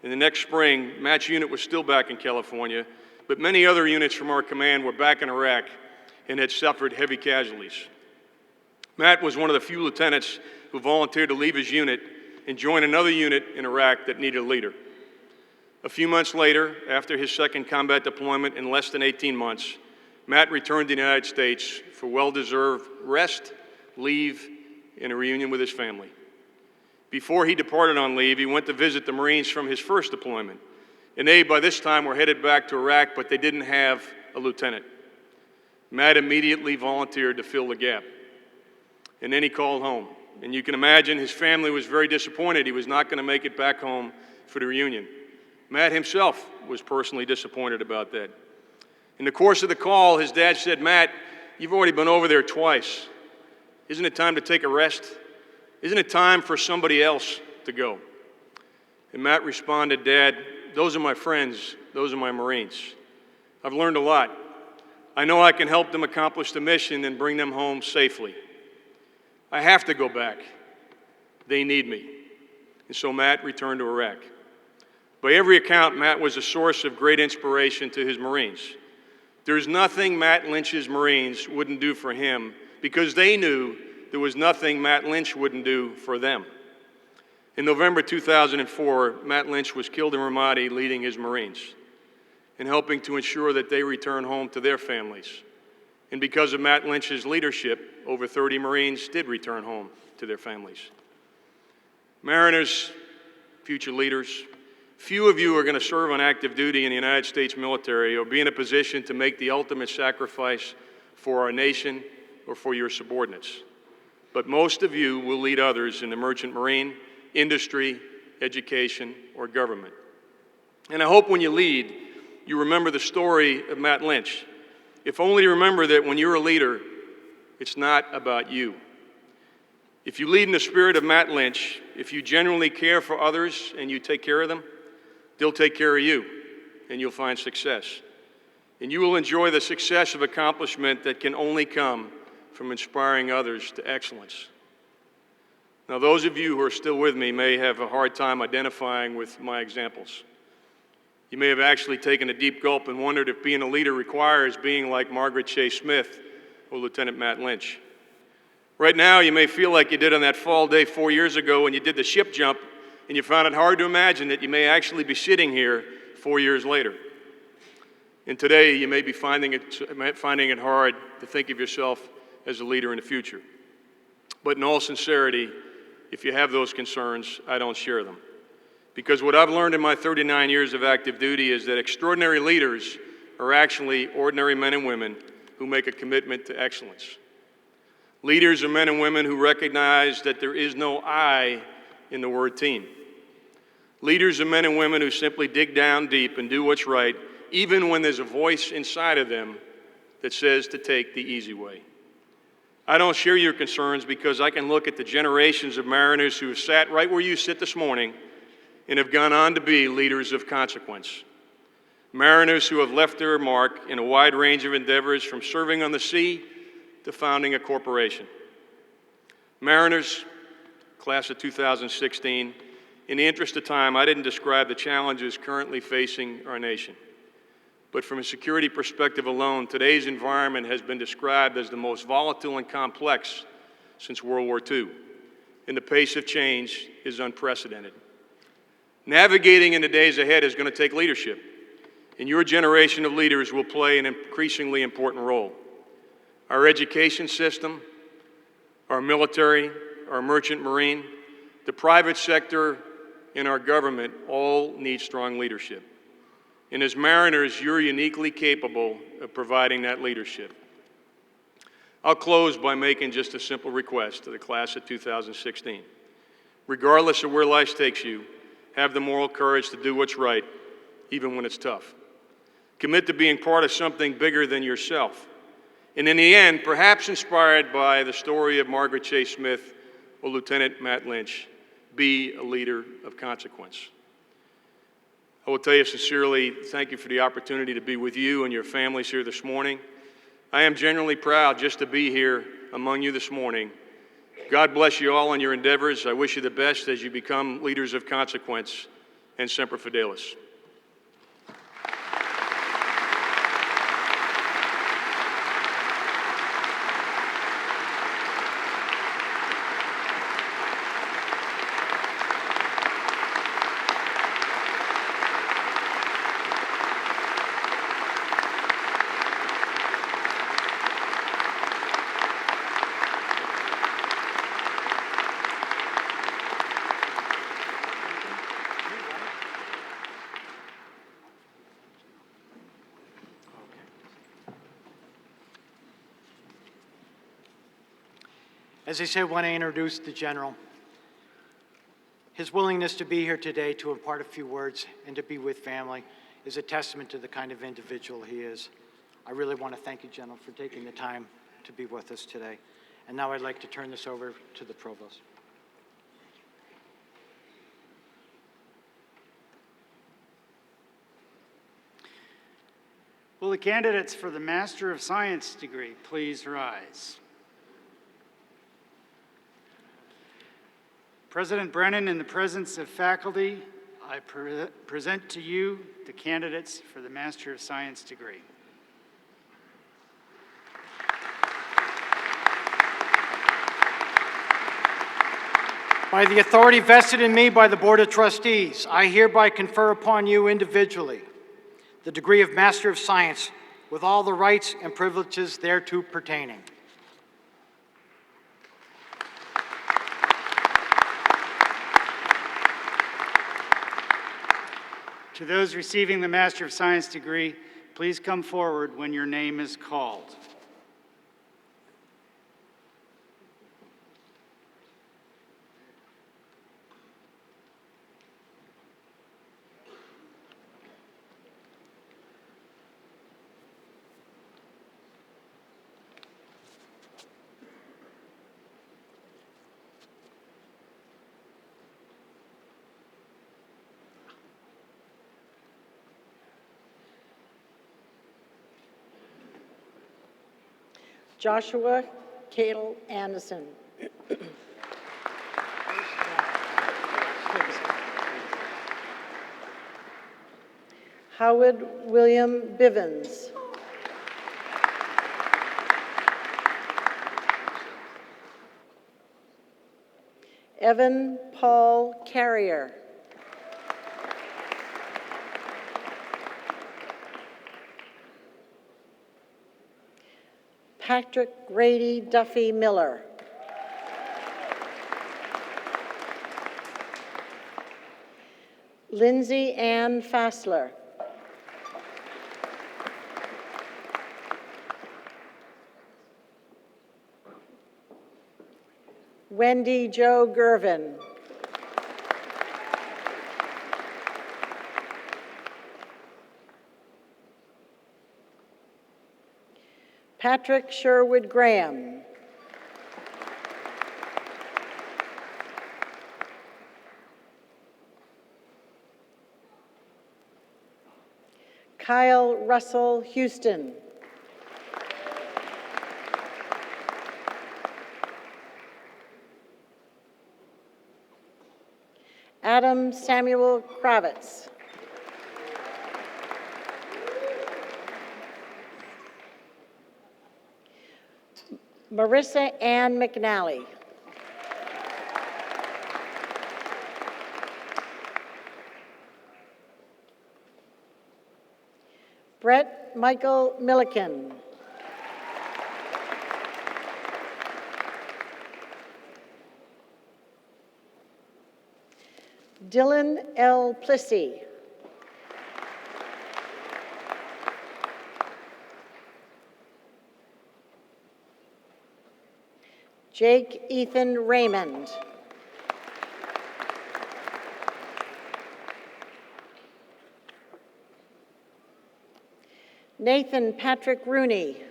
And the next spring, Matt's unit was still back in California, but many other units from our command were back in Iraq and had suffered heavy casualties. Matt was one of the few lieutenants who volunteered to leave his unit and join another unit in Iraq that needed a leader. A few months later, after his second combat deployment in less than 18 months, Matt returned to the United States for well-deserved rest, leave, and a reunion with his family. Before he departed on leave, he went to visit the Marines from his first deployment. And they, by this time, were headed back to Iraq, but they didn't have a lieutenant. Matt immediately volunteered to fill the gap. And then he called home. And you can imagine his family was very disappointed he was not going to make it back home for the reunion. Matt himself was personally disappointed about that. In the course of the call, his dad said, "Matt, you've already been over there twice. Isn't it time to take a rest? Isn't it time for somebody else to go?" And Matt responded, "Dad, those are my friends. Those are my Marines. I've learned a lot. I know I can help them accomplish the mission and bring them home safely. I have to go back. They need me." And so Matt returned to Iraq. By every account, Matt was a source of great inspiration to his Marines. There's nothing Matt Lynch's Marines wouldn't do for him because they knew there was nothing Matt Lynch wouldn't do for them. In November 2004, Matt Lynch was killed in Ramadi leading his Marines and helping to ensure that they return home to their families. And because of Matt Lynch's leadership, over 30 Marines did return home to their families. Mariners, future leaders, few of you are going to serve on active duty in the United States military or be in a position to make the ultimate sacrifice for our nation or for your subordinates. But most of you will lead others in the merchant marine, industry, education, or government. And I hope when you lead, you remember the story of Matt Lynch. If only to remember that when you're a leader, it's not about you. If you lead in the spirit of Matt Lynch, if you genuinely care for others and you take care of them, they'll take care of you, and you'll find success. And you will enjoy the success of accomplishment that can only come from inspiring others to excellence. Now, those of you who are still with me may have a hard time identifying with my examples. You may have actually taken a deep gulp and wondered if being a leader requires being like Margaret Chase Smith or Lieutenant Matt Lynch. Right now, you may feel like you did on that fall day 4 years ago when you did the ship jump and you found it hard to imagine that you may actually be sitting here 4 years later. And today, you may be finding it hard to think of yourself as a leader in the future. But in all sincerity, if you have those concerns, I don't share them. Because what I've learned in my 39 years of active duty is that extraordinary leaders are actually ordinary men and women who make a commitment to excellence. Leaders are men and women who recognize that there is no I in the word team. Leaders are men and women who simply dig down deep and do what's right, even when there's a voice inside of them that says to take the easy way. I don't share your concerns because I can look at the generations of mariners who have sat right where you sit this morning and have gone on to be leaders of consequence. Mariners who have left their mark in a wide range of endeavors, from serving on the sea to founding a corporation. Mariners, class of 2016, in the interest of time, I didn't describe the challenges currently facing our nation. But from a security perspective alone, today's environment has been described as the most volatile and complex since World War II, and the pace of change is unprecedented. Navigating in the days ahead is going to take leadership, and your generation of leaders will play an increasingly important role. Our education system, our military, our merchant marine, the private sector, and our government all need strong leadership. And as Mariners, you're uniquely capable of providing that leadership. I'll close by making just a simple request to the class of 2016. Regardless of where life takes you, have the moral courage to do what's right, even when it's tough. Commit to being part of something bigger than yourself. And in the end, perhaps inspired by the story of Margaret Chase Smith or Lieutenant Matt Lynch, be a leader of consequence. I will tell you sincerely, thank you for the opportunity to be with you and your families here this morning. I am genuinely proud just to be here among you this morning. God bless you all in your endeavors. I wish you the best as you become leaders of consequence, and Semper Fidelis. As I said when I introduced the General, his willingness to be here today to impart a few words and to be with family is a testament to the kind of individual he is. I really want to thank you, General, for taking the time to be with us today. And now I'd like to turn this over to the Provost. Will the candidates for the Master of Science degree please rise? President Brennan, in the presence of faculty, I present to you the candidates for the Master of Science degree. By the authority vested in me by the Board of Trustees, I hereby confer upon you individually the degree of Master of Science with all the rights and privileges thereto pertaining. To those receiving the Master of Science degree, please come forward when your name is called. Joshua Cadle Anderson. Howard William Bivens. Evan Paul Carrier. Patrick Grady Duffy Miller. Lindsay Ann Fassler. Wendy Jo Gervin. Patrick Sherwood Graham. Kyle Russell Houston. Adam Samuel Kravitz. Marissa Ann McNally. Brett Michael Milliken. Dylan L. Plissy. Jake Ethan Raymond. Nathan Patrick Rooney.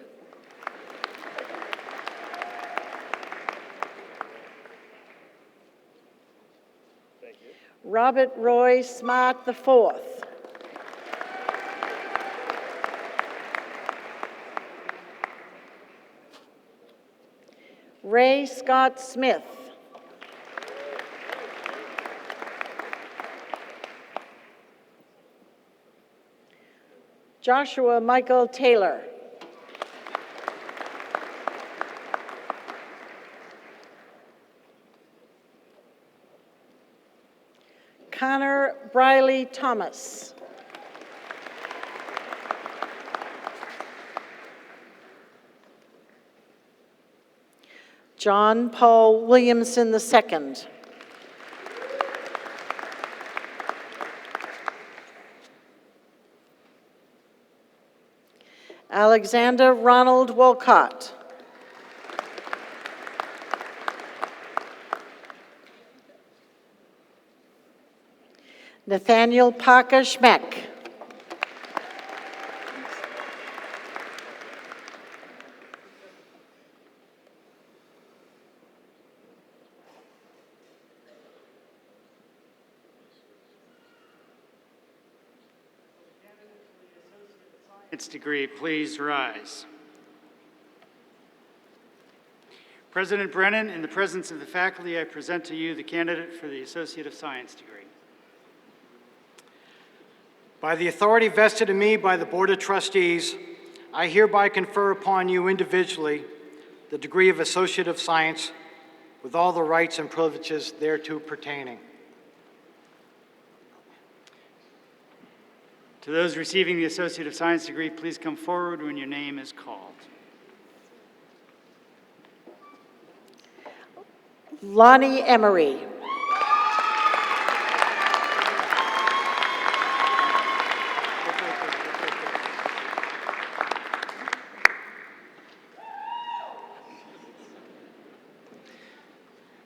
Robert Roy Smart IV. Ray Scott Smith. Joshua Michael Taylor. Connor Briley Thomas. John Paul Williamson II. Alexander Ronald Wolcott. Nathaniel Parker Schmeck. Its degree, please rise. President Brennan, in the presence of the faculty, I present to you the candidate for the Associate of Science degree. By the authority vested in me by the Board of Trustees, I hereby confer upon you individually the degree of Associate of Science with all the rights and privileges thereto pertaining. To those receiving the Associate of Science degree, please come forward when your name is called. Lonnie Emery.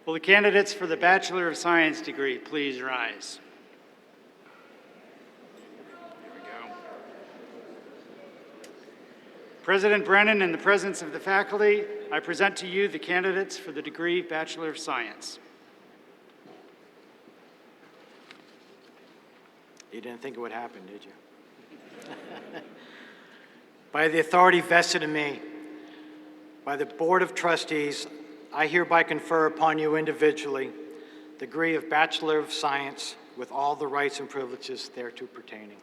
Will the candidates for the Bachelor of Science degree please rise? President Brennan, in the presence of the faculty, I present to you the candidates for the degree Bachelor of Science. You didn't think it would happen, did you? By the authority vested in me by the Board of Trustees, I hereby confer upon you individually the degree of Bachelor of Science with all the rights and privileges thereto pertaining.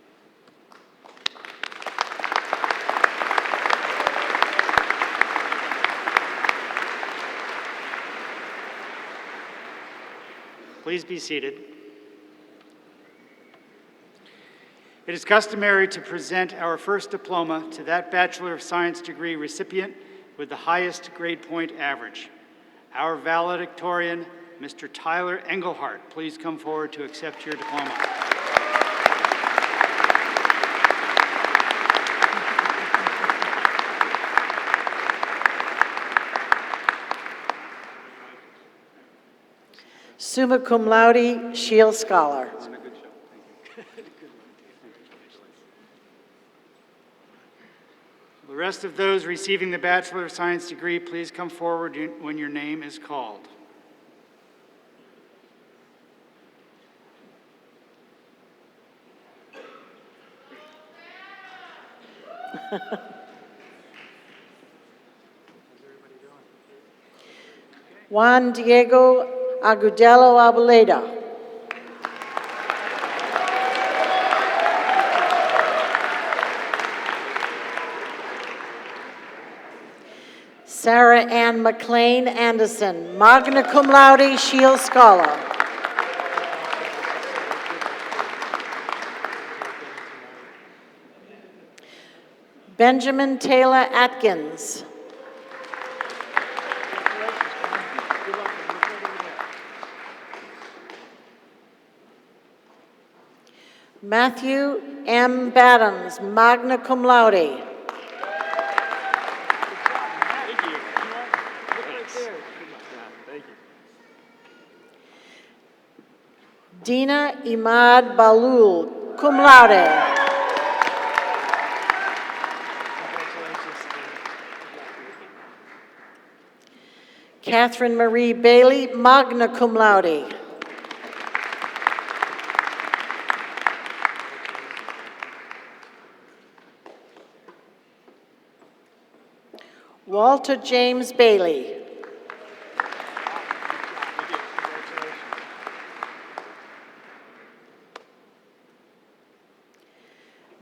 Please be seated. It is customary to present our first diploma to that Bachelor of Science degree recipient with the highest grade point average. Our valedictorian, Mr. Tyler Engelhardt, please come forward to accept your diploma. Summa cum laude, Shield Scholar. The rest of those receiving the Bachelor of Science degree, please come forward when your name is called. Juan Diego Agudelo Aboleda. Sarah Ann McLean Anderson, magna cum laude, Shield Scholar. Benjamin Taylor Atkins. Matthew M. Badams, magna cum laude. Dina Imad Balul, cum laude. Catherine Marie Bailey, magna cum laude. Walter James Bailey.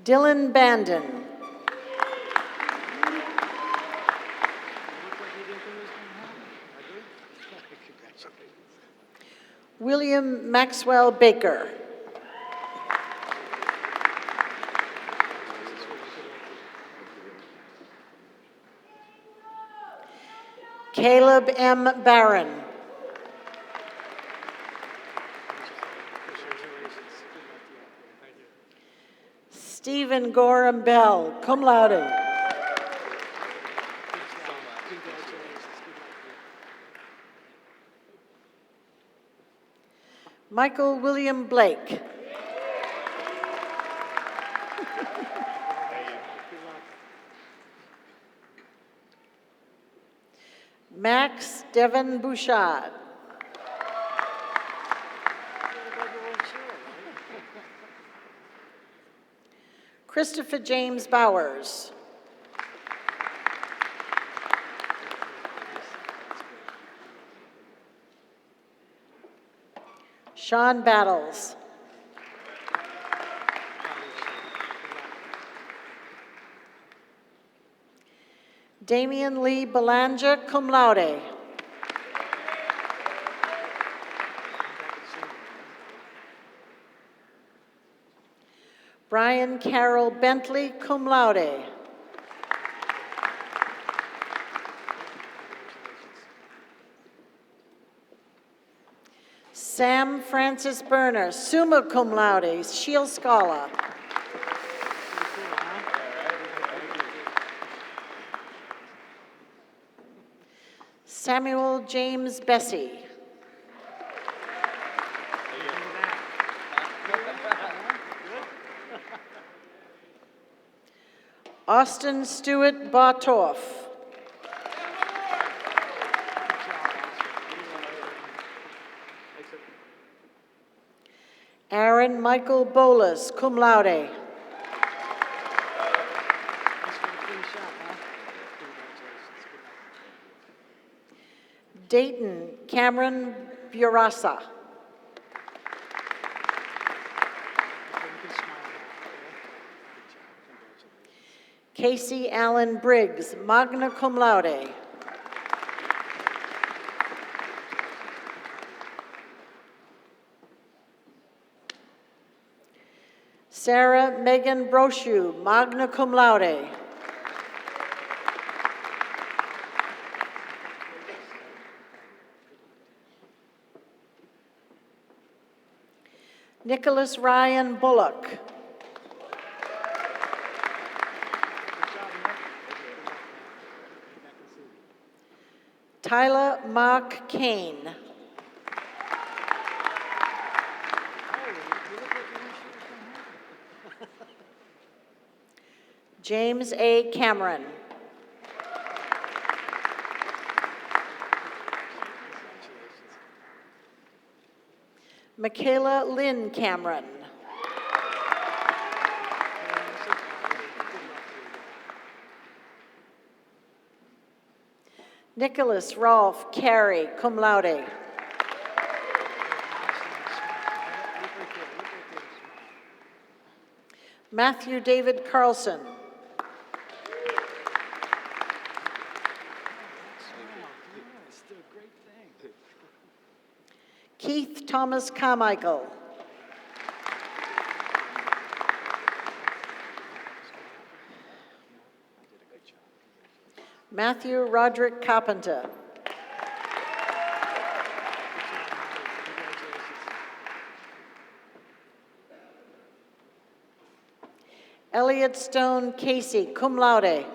Dylan Bandon. William Maxwell Baker. Caleb M. Barron. Stephen Gorham Bell, cum laude. Michael William Blake. Max Devon Bouchard. Christopher James Bowers. Sean Battles. Damian Lee Belanger, cum laude. Brian Carroll Bentley, cum laude. Sam Francis Berner, summa cum laude, Shield Scholar. Samuel James Bessie. Austin Stewart Bartoff. Aaron Michael Bolas, cum laude. Dayton Cameron Burasa. Casey Allen Briggs, magna cum laude. Sarah Megan Brochu, magna cum laude. Nicholas Ryan Bullock. Tyler Mark Kane. James A. Cameron. Michaela Lynn Cameron. Nicholas Rolfe Carey, cum laude. Matthew David Carlson. Keith Thomas Carmichael. Matthew Roderick Carpenter. Elliot Stone Casey, cum laude.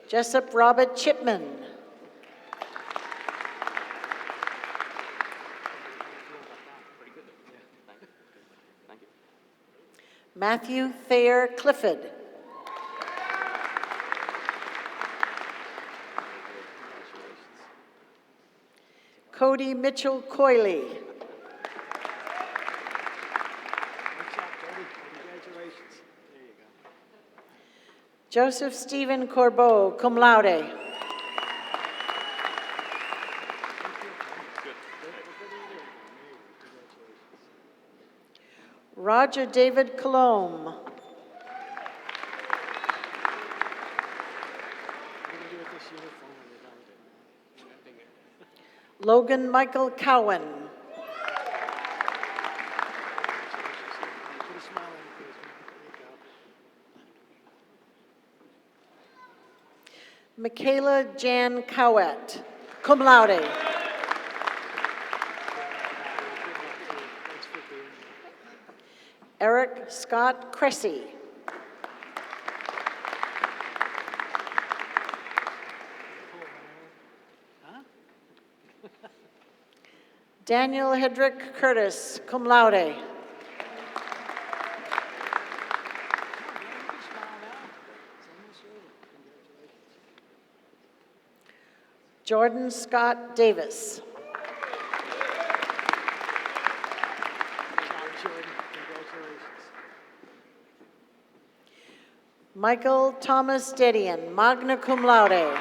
Jessup Robert Chipman. Matthew Thayer Clifford. Cody Mitchell Coyley. Joseph Stephen Corbeau, cum laude. Roger David Colombe. Logan Michael Cowan. Michaela Jan Cowett, cum laude. Eric Scott Cressy. Daniel Hedrick Curtis, cum laude. Jordan Scott Davis. Michael Thomas Dedian, magna cum laude.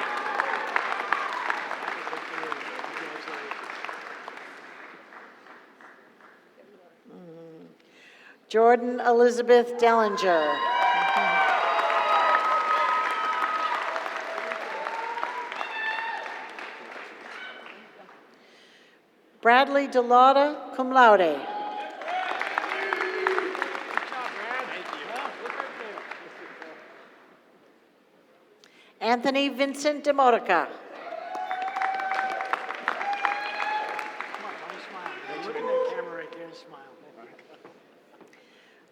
Jordan Elizabeth Dellinger. Bradley DeLauda, cum laude. Anthony Vincent DeModica.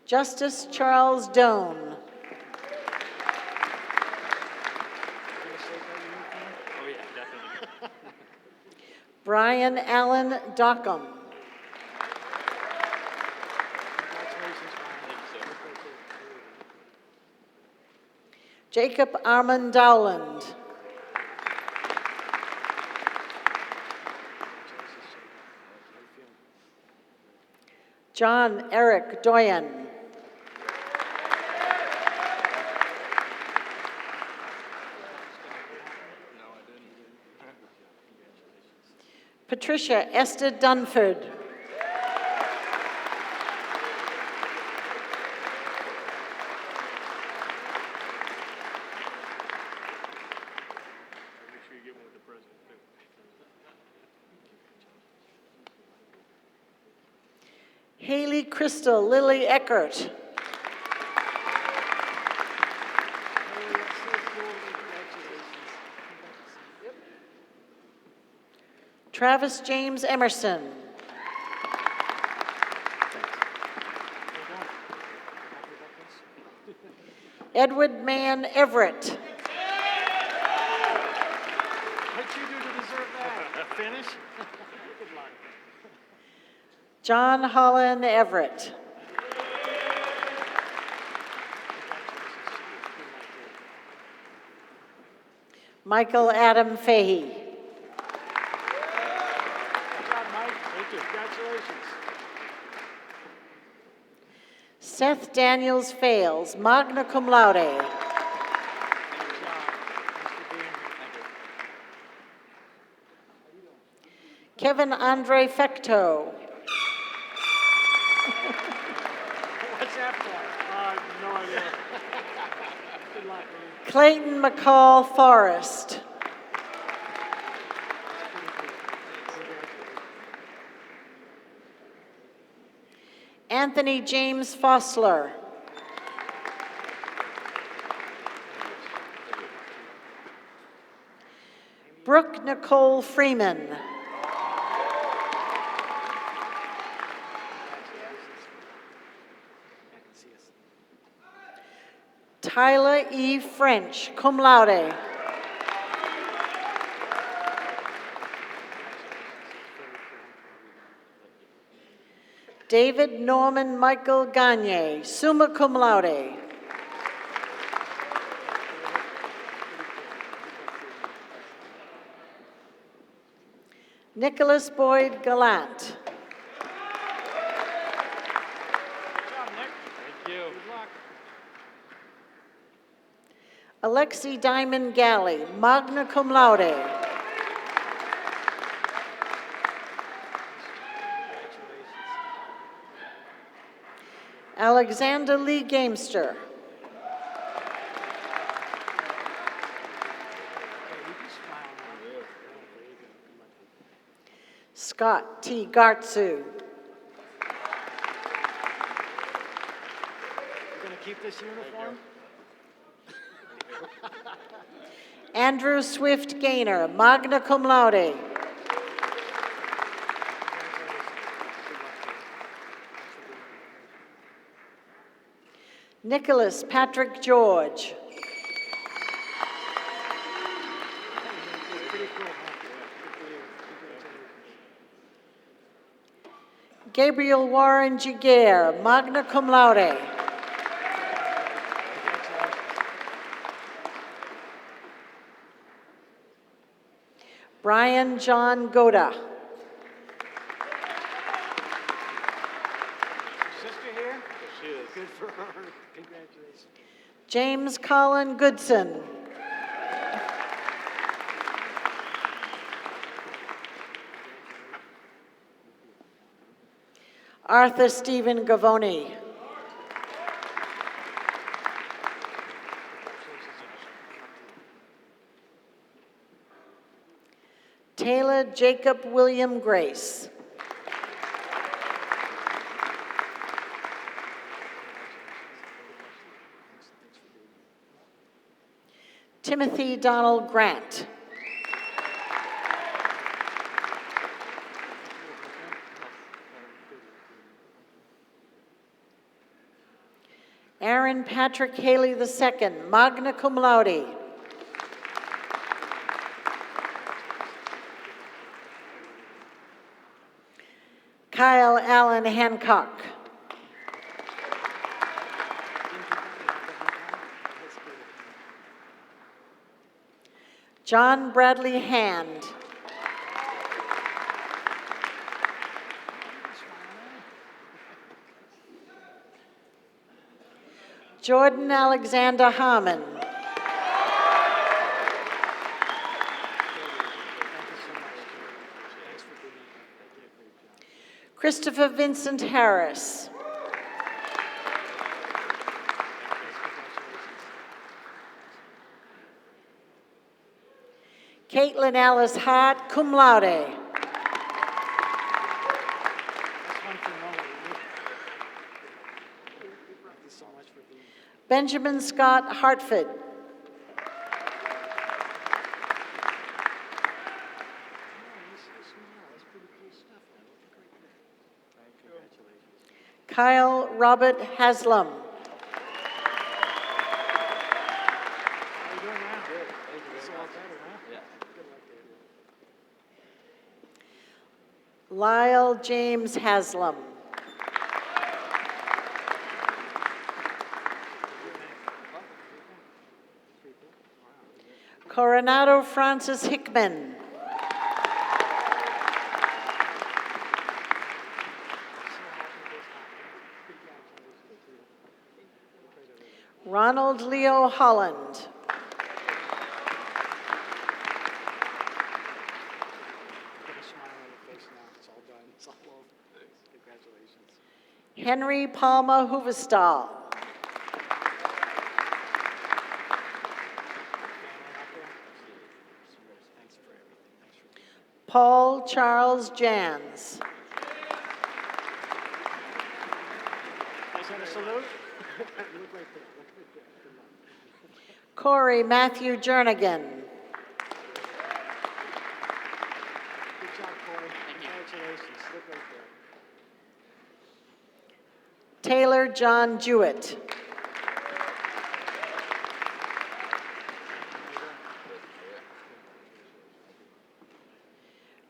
Justice Charles Doan. Oh, yeah, definitely. Brian Allen Dockham. Jacob Armand Dowland. John Eric Doyen. Patricia Esther Dunford. Haley Crystal Lily Eckert. Travis James Emerson. Edward Mann Everett. What'd you do to deserve that? Finish? Good luck. John Holland Everett. Michael Adam Fahey. Good job, Mike. Thank you. Congratulations. Seth Daniels Fales, magna cum laude. Good job. Thanks for being here. Kevin Andre Fecto. What's that for? No idea. Clayton McCall Forrest. Anthony James Fossler. Brooke Nicole Freeman. Tyler E. French, cum laude. David Norman Michael Gagne, summa cum laude. Nicholas Boyd Gallant. Alexi Diamond Galley, magna cum laude. Alexander Lee Gamester. Scott T. Gartsu. You gonna keep this uniform? Andrew Swift Gaynor, magna cum laude. Nicholas Patrick George. Gabriel Warren Giguere, magna cum laude. Brian John Goda. Sister here? She is. Good for her. Congratulations. James Colin Goodson. Arthur Stephen Gavoni. Taylor Jacob William Grace. Timothy Donald Grant. Aaron Patrick Haley II, magna cum laude. Kyle Allen Hancock. John Bradley Hand. Jordan Alexander Harmon. Christopher Vincent Harris. Caitlin Alice Hart, cum laude. Benjamin Scott Hartford. Kyle Robert Haslam. Lyle James Haslam. Coronado Francis Hickman. Ronald Leo Holland. Henry Palmer Hooverstall. Paul Charles Jans. Is that a salute? Corey Matthew Jernigan. Good job, Corey. Congratulations. Look right there. Taylor John Jewett.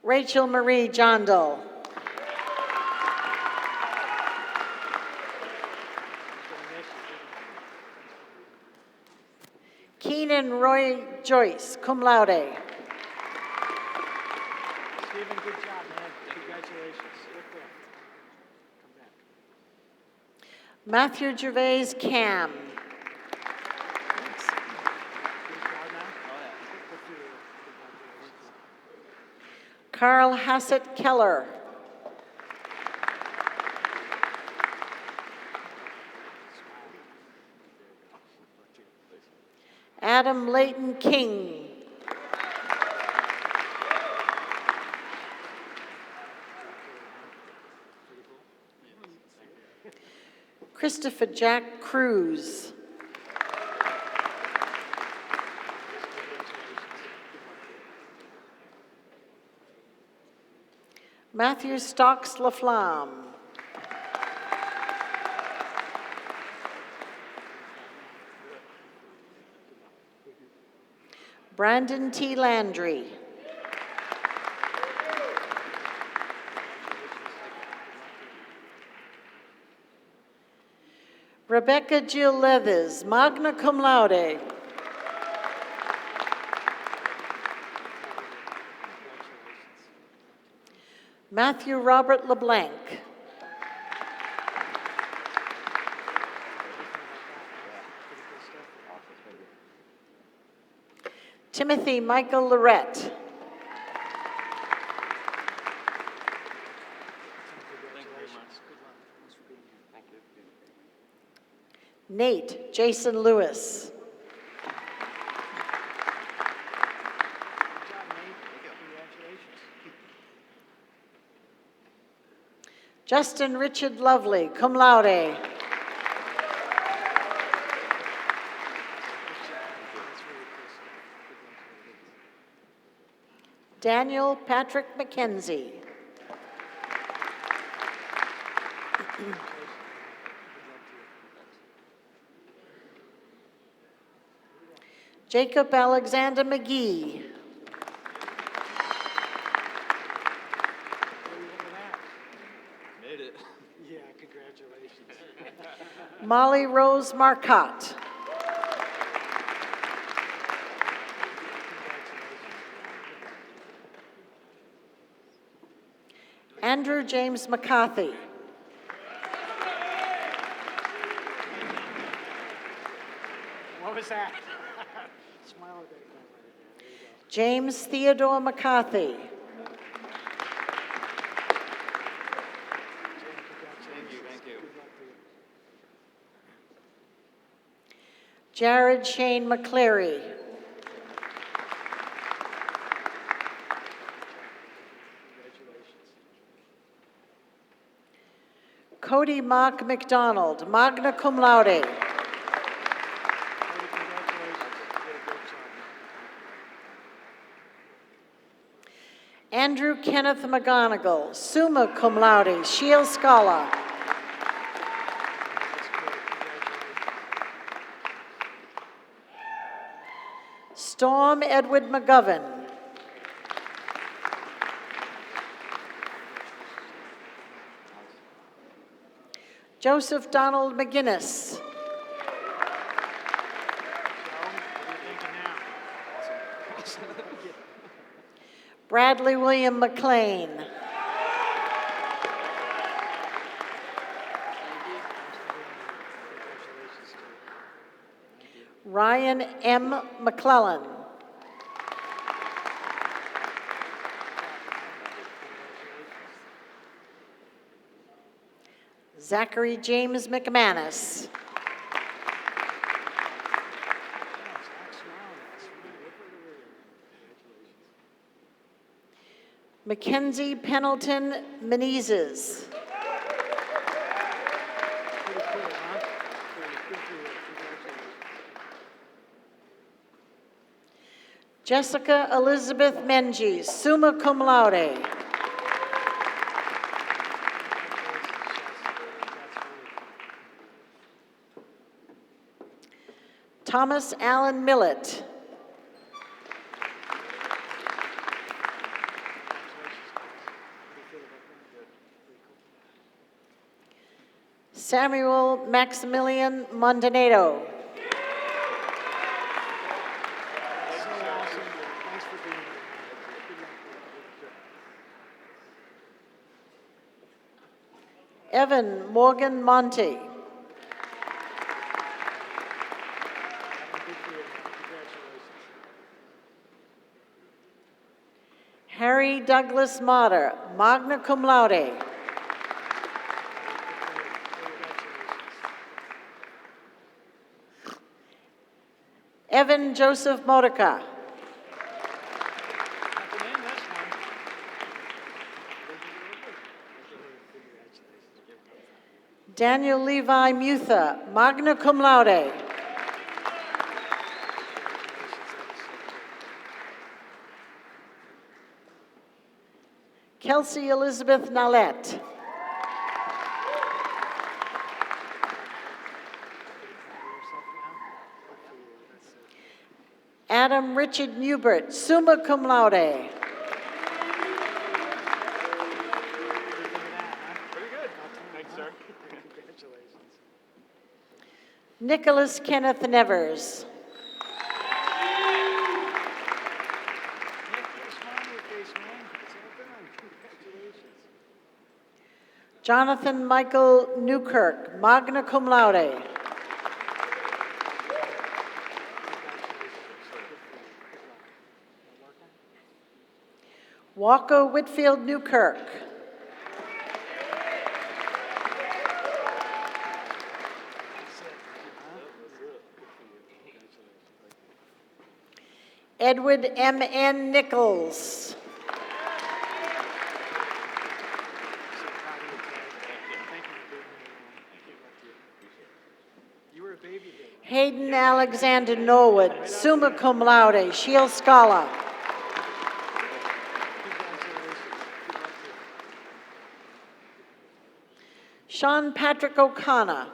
Rachel Marie Jondal. Keenan Roy Joyce, cum laude. Stephen, good job, man. Congratulations. Look there. Come back. Matthew Gervais Cam. Good crowd now? Good for you. Congratulations. Carl Hassett Keller. Adam Layton King. Christopher Jack Cruz. Matthew Stocks Laflamme. Brandon T. Landry. Rebecca Jill Leathers, magna cum laude. Matthew Robert LeBlanc. Timothy Michael Lorette. Nate Jason Lewis. Justin Richard Lovely, cum laude. Daniel Patrick McKenzie. Jacob Alexander McGee. Made it. Yeah, congratulations. Molly Rose Marcotte. Andrew James McCarthy. What was that? Smile at that camera. There you go. James Theodore McCarthy. Thank you. Jared Shane McCleary. Cody Mark McDonald, magna cum laude. Congratulations. You did a great job. Andrew Kenneth McGonigal, summa cum laude, Shield Scholar. That's great. Congratulations. Storm Edward McGovern. Joseph Donald McGinnis. Joe, what are you thinking now? Awesome. Bradley William McLean. Ryan M. McClellan. Zachary James McManus. Mackenzie Pendleton Menezes. Jessica Elizabeth Menges, summa cum laude. Thomas Allen Millett. Samuel Maximilian Mondonato. Evan Morgan Monte. Harry Douglas Motter, magna cum laude. Evan Joseph Modica. Daniel Levi Mutha, magna cum laude. Kelsey Elizabeth Nallette. Adam Richard Newbert, summa cum laude. Very good. Thanks, sir. Nicholas Kenneth Nevers. Jonathan Michael Newkirk, magna cum laude. Walker Whitfield Newkirk. Edward M.N. Nichols. Hayden Alexander Norwood, summa cum laude, Shield Scholar. Sean Patrick O'Connor.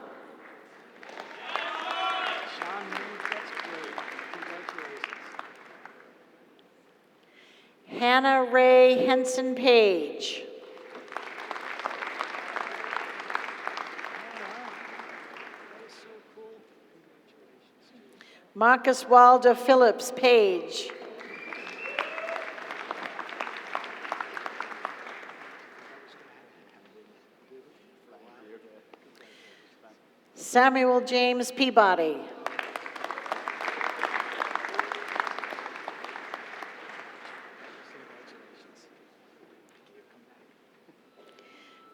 Hannah Ray Henson Page. Marcus Wilder Phillips Page. Samuel James Peabody.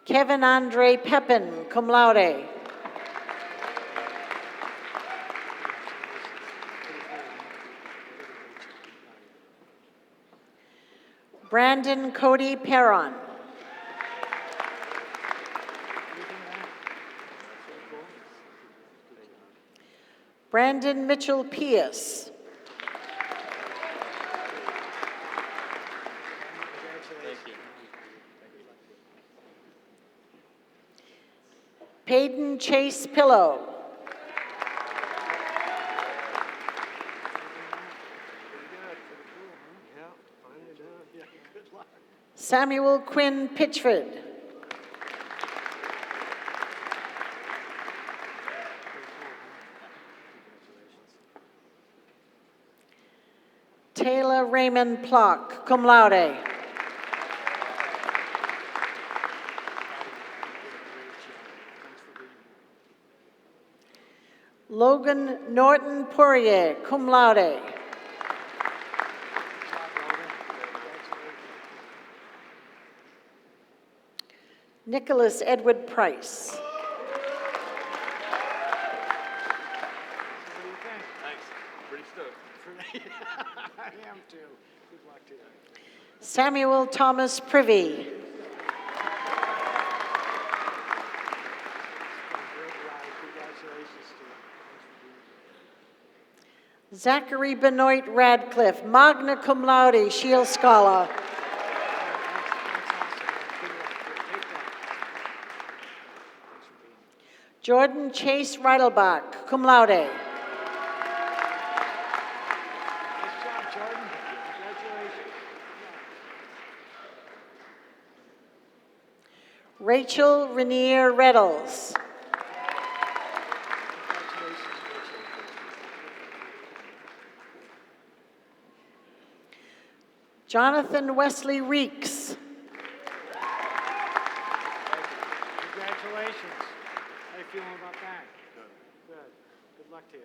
Kevin Andre Pepin, cum laude. Brandon Cody Perron. Brandon Mitchell Pierce. Peyton Chase Pillow. Samuel Quinn Pitchford. Taylor Raymond Plock, cum laude. Logan Norton Poirier, cum laude. Nicholas Edward Price. Thanks. Pretty stoked. I am too. Good luck to you. Samuel Thomas Privy. Zachary Benoit Radcliffe, magna cum laude, Shield Scholar. Jordan Chase Reidelbach, cum laude. Nice job, Jordan. Congratulations. Rachel Renier Reddles. Jonathan Wesley Reeks. Congratulations. How you feeling about that? Good. Good luck to you.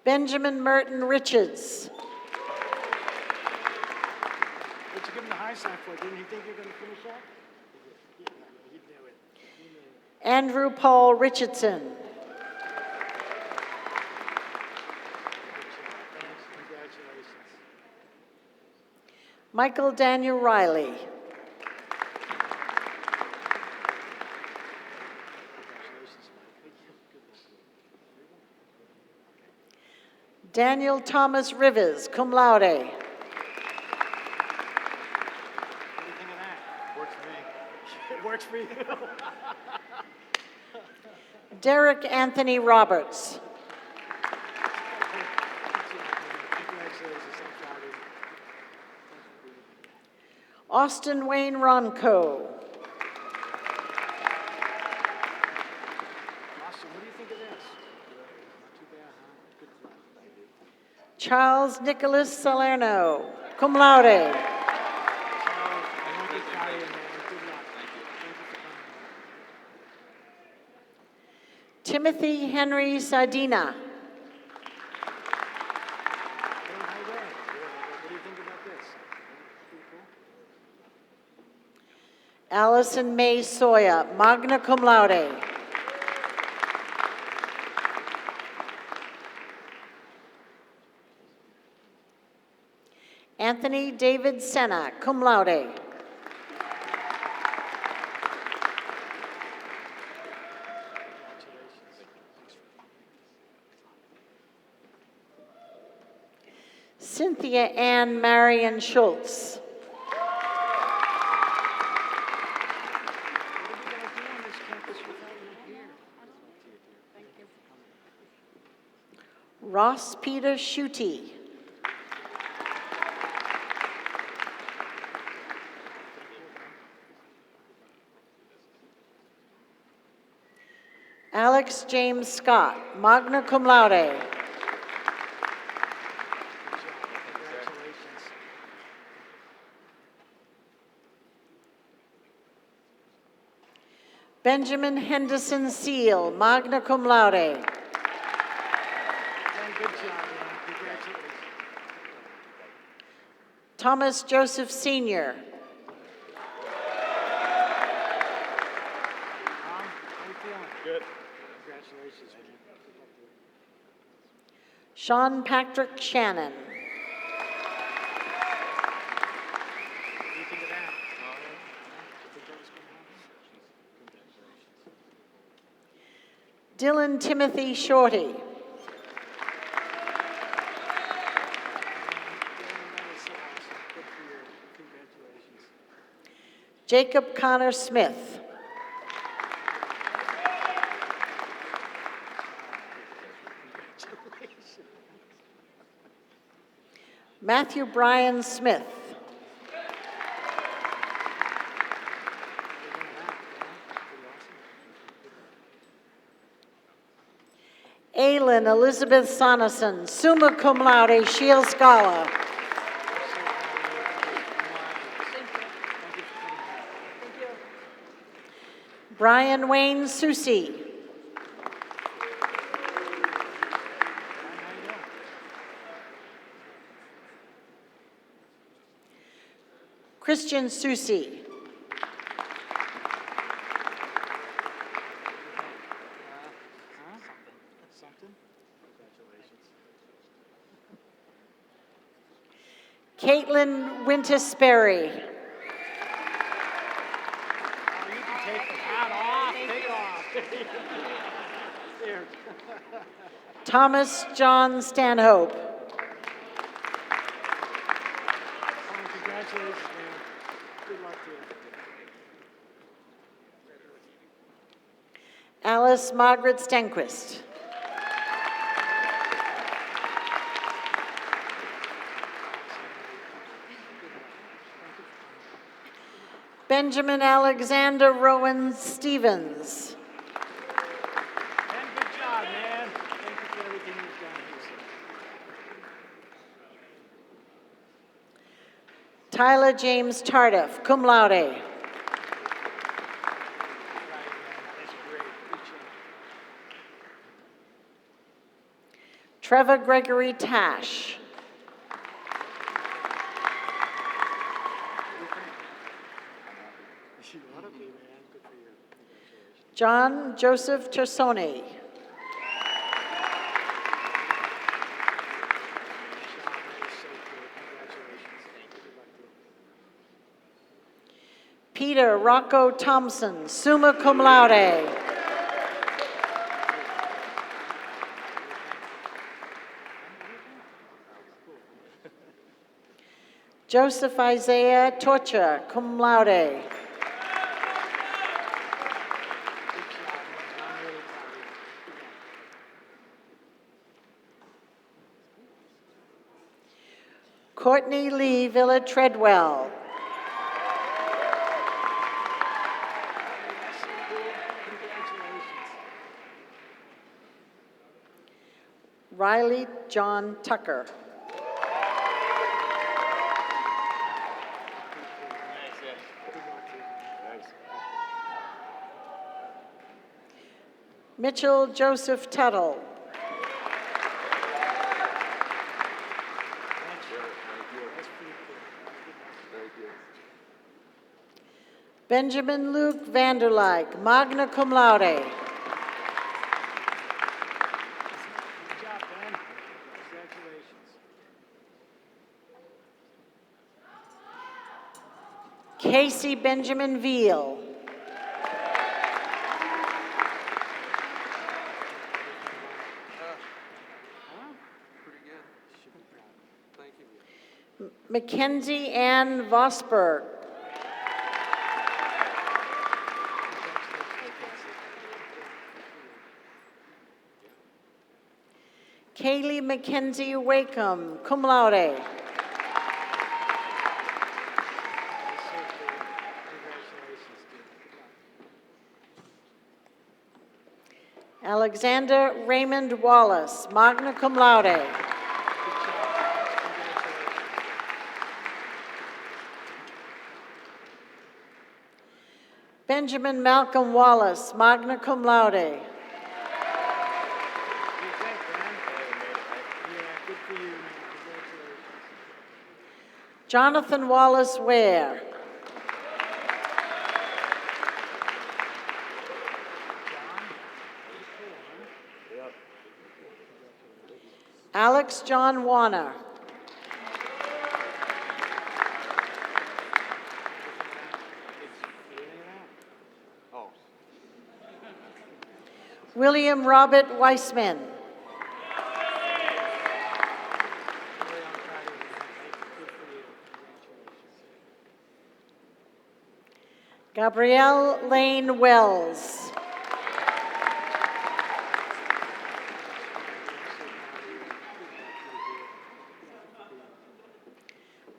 Benjamin Merton Richards. What'd you give him the high sign for? Didn't he think you were going to finish that? He knew it. He knew it. Andrew Paul Richardson. Thanks. Congratulations. Michael Daniel Riley. Congratulations, Mike. Goodness. Daniel Thomas Rivers, cum laude. What do you think of that? Works for me. It works for you. Derek Anthony Roberts. Congratulations. I'm proud of you. Austin Wayne Ronco. Austin, what do you think of this? Not too bad, huh? Good fun. Charles Nicholas Salerno, cum laude. Charles, I know you're proud of you, man. Good luck. Thank you for coming. Timothy Henry Sardina. Hi there. What do you think about this? Pretty cool. Allison May Sawyer, magna cum laude. Anthony David Senna, cum laude. Cynthia Ann Marion Schultz. What are we going to do on this campus without you here? Thank you for coming. Ross Peter Schutte. Alex James Scott, magna cum laude. Congratulations. Benjamin Henderson Seal, magna cum laude. Dan, good job, man. Congratulations. Thomas Joseph Sr. Tom, how you feeling? Good. Congratulations, man. Sean Patrick Shannon. What do you think of that? You think that was going to happen? Dylan Timothy Shorty. That is so awesome. Good for you. Congratulations. Jacob Connor Smith. Congratulations. Matthew Bryan Smith. Aylin Elizabeth Sonneson, summa cum laude, Shield Scholar. Brian Wayne Susi. Christian Susi. Something? Congratulations. Caitlin Wintersperry. You can take the hat off. Take it off. There. Thomas John Stanhope. Congratulations, man. Good luck to you. Alice Margaret Stenquist. Benjamin Alexander Rowan Stevens. Ben, good job, man. Thank you for everything you've done here, sir. Tyler James Tardif, cum laude. That's great. Good job. Trevor Gregory Tash. You ought to be, man. Good for you. Congratulations. John Joseph Tersone. Good job, man. That is so cool. Congratulations. Thank you. Good luck to you. Peter Rocco Thompson, summa cum laude. Joseph Isaiah Torture, cum laude. Good job, man. I'm really proud of you. Good job. Courtney Lee Villa Treadwell. That's so cool. Congratulations. Riley John Tucker. Mitchell Joseph Tuttle. Benjamin Luke Vanderlyke, magna cum laude. Good job, Ben. Congratulations. Casey Benjamin Veal. Mackenzie Ann Vosberg. Kaylee Mackenzie Wakeham, cum laude. That's so cool. Congratulations, dude. Good luck. Alexander Raymond Wallace, magna cum laude. Good job. Congratulations. Benjamin Malcolm Wallace, magna cum laude. What do you think, Ben? Yeah, good for you, man. Congratulations. Jonathan Wallace Ware. Alex John Warner. William Robert Weissman. Very on proud of you, man. Thank you. Good for you. Congratulations. Gabrielle Lane Wells.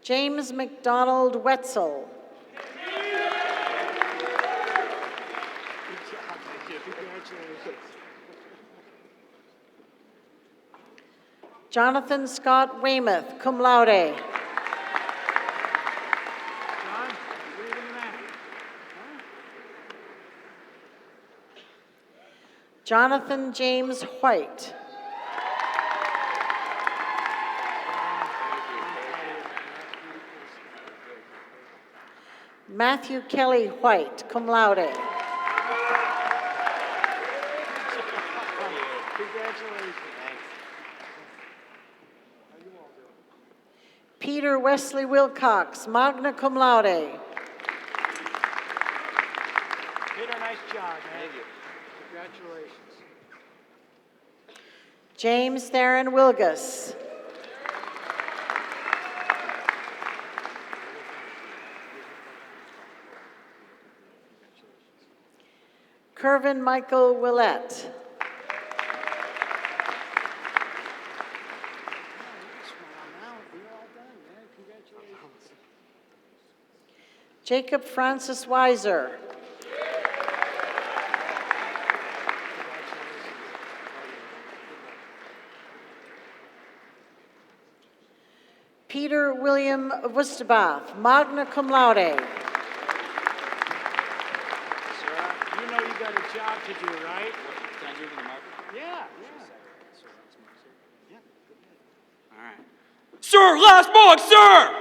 James McDonald Wetzel. Good job. Thank you. Congratulations. Jonathan Scott Weymouth, cum laude. John, what do you think of that? Huh? Jonathan James White. Matthew Kelly White, cum laude. Congratulations. Thanks. How you all doing? Peter Wesley Wilcox, magna cum laude. Peter, nice job, man. Thank you. Congratulations. James Theron Wilgus. Kervin Michael Willett. Jacob Francis Weiser. Peter William Wusterbath, magna cum laude. Sir, you know you got a job to do, right? Can I give you the microphone? Yeah. All right. Sir, last mark, sir!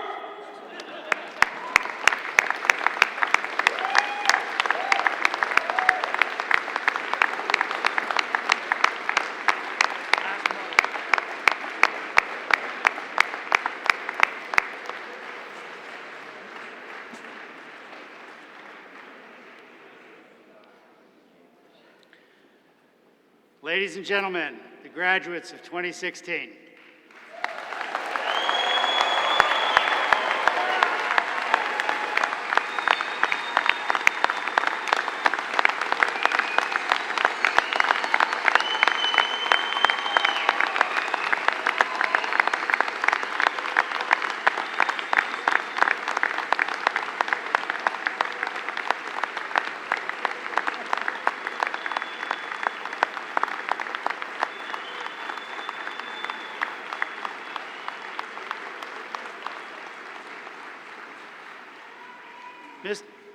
Ladies and gentlemen, the graduates of 2016.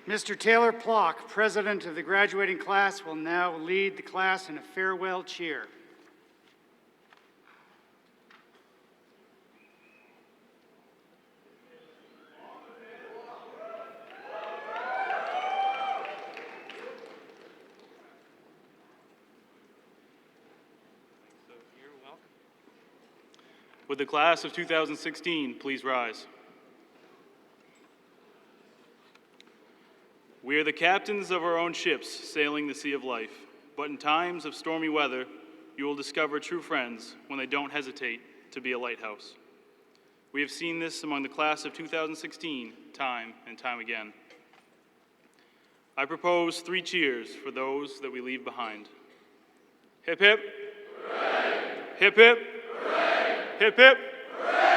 Mr. Taylor Plock, president of the graduating class, will now lead the class in a farewell cheer. Would the class of 2016 please rise? We are the captains of our own ships sailing the sea of life, but in times of stormy weather, you will discover true friends when they don't hesitate to be a lighthouse. We have seen this among the class of 2016 time and time again. I propose 3 cheers for those that we leave behind. Hip hip. Hooray! Hip hip. Hooray! Hip hip. Hooray!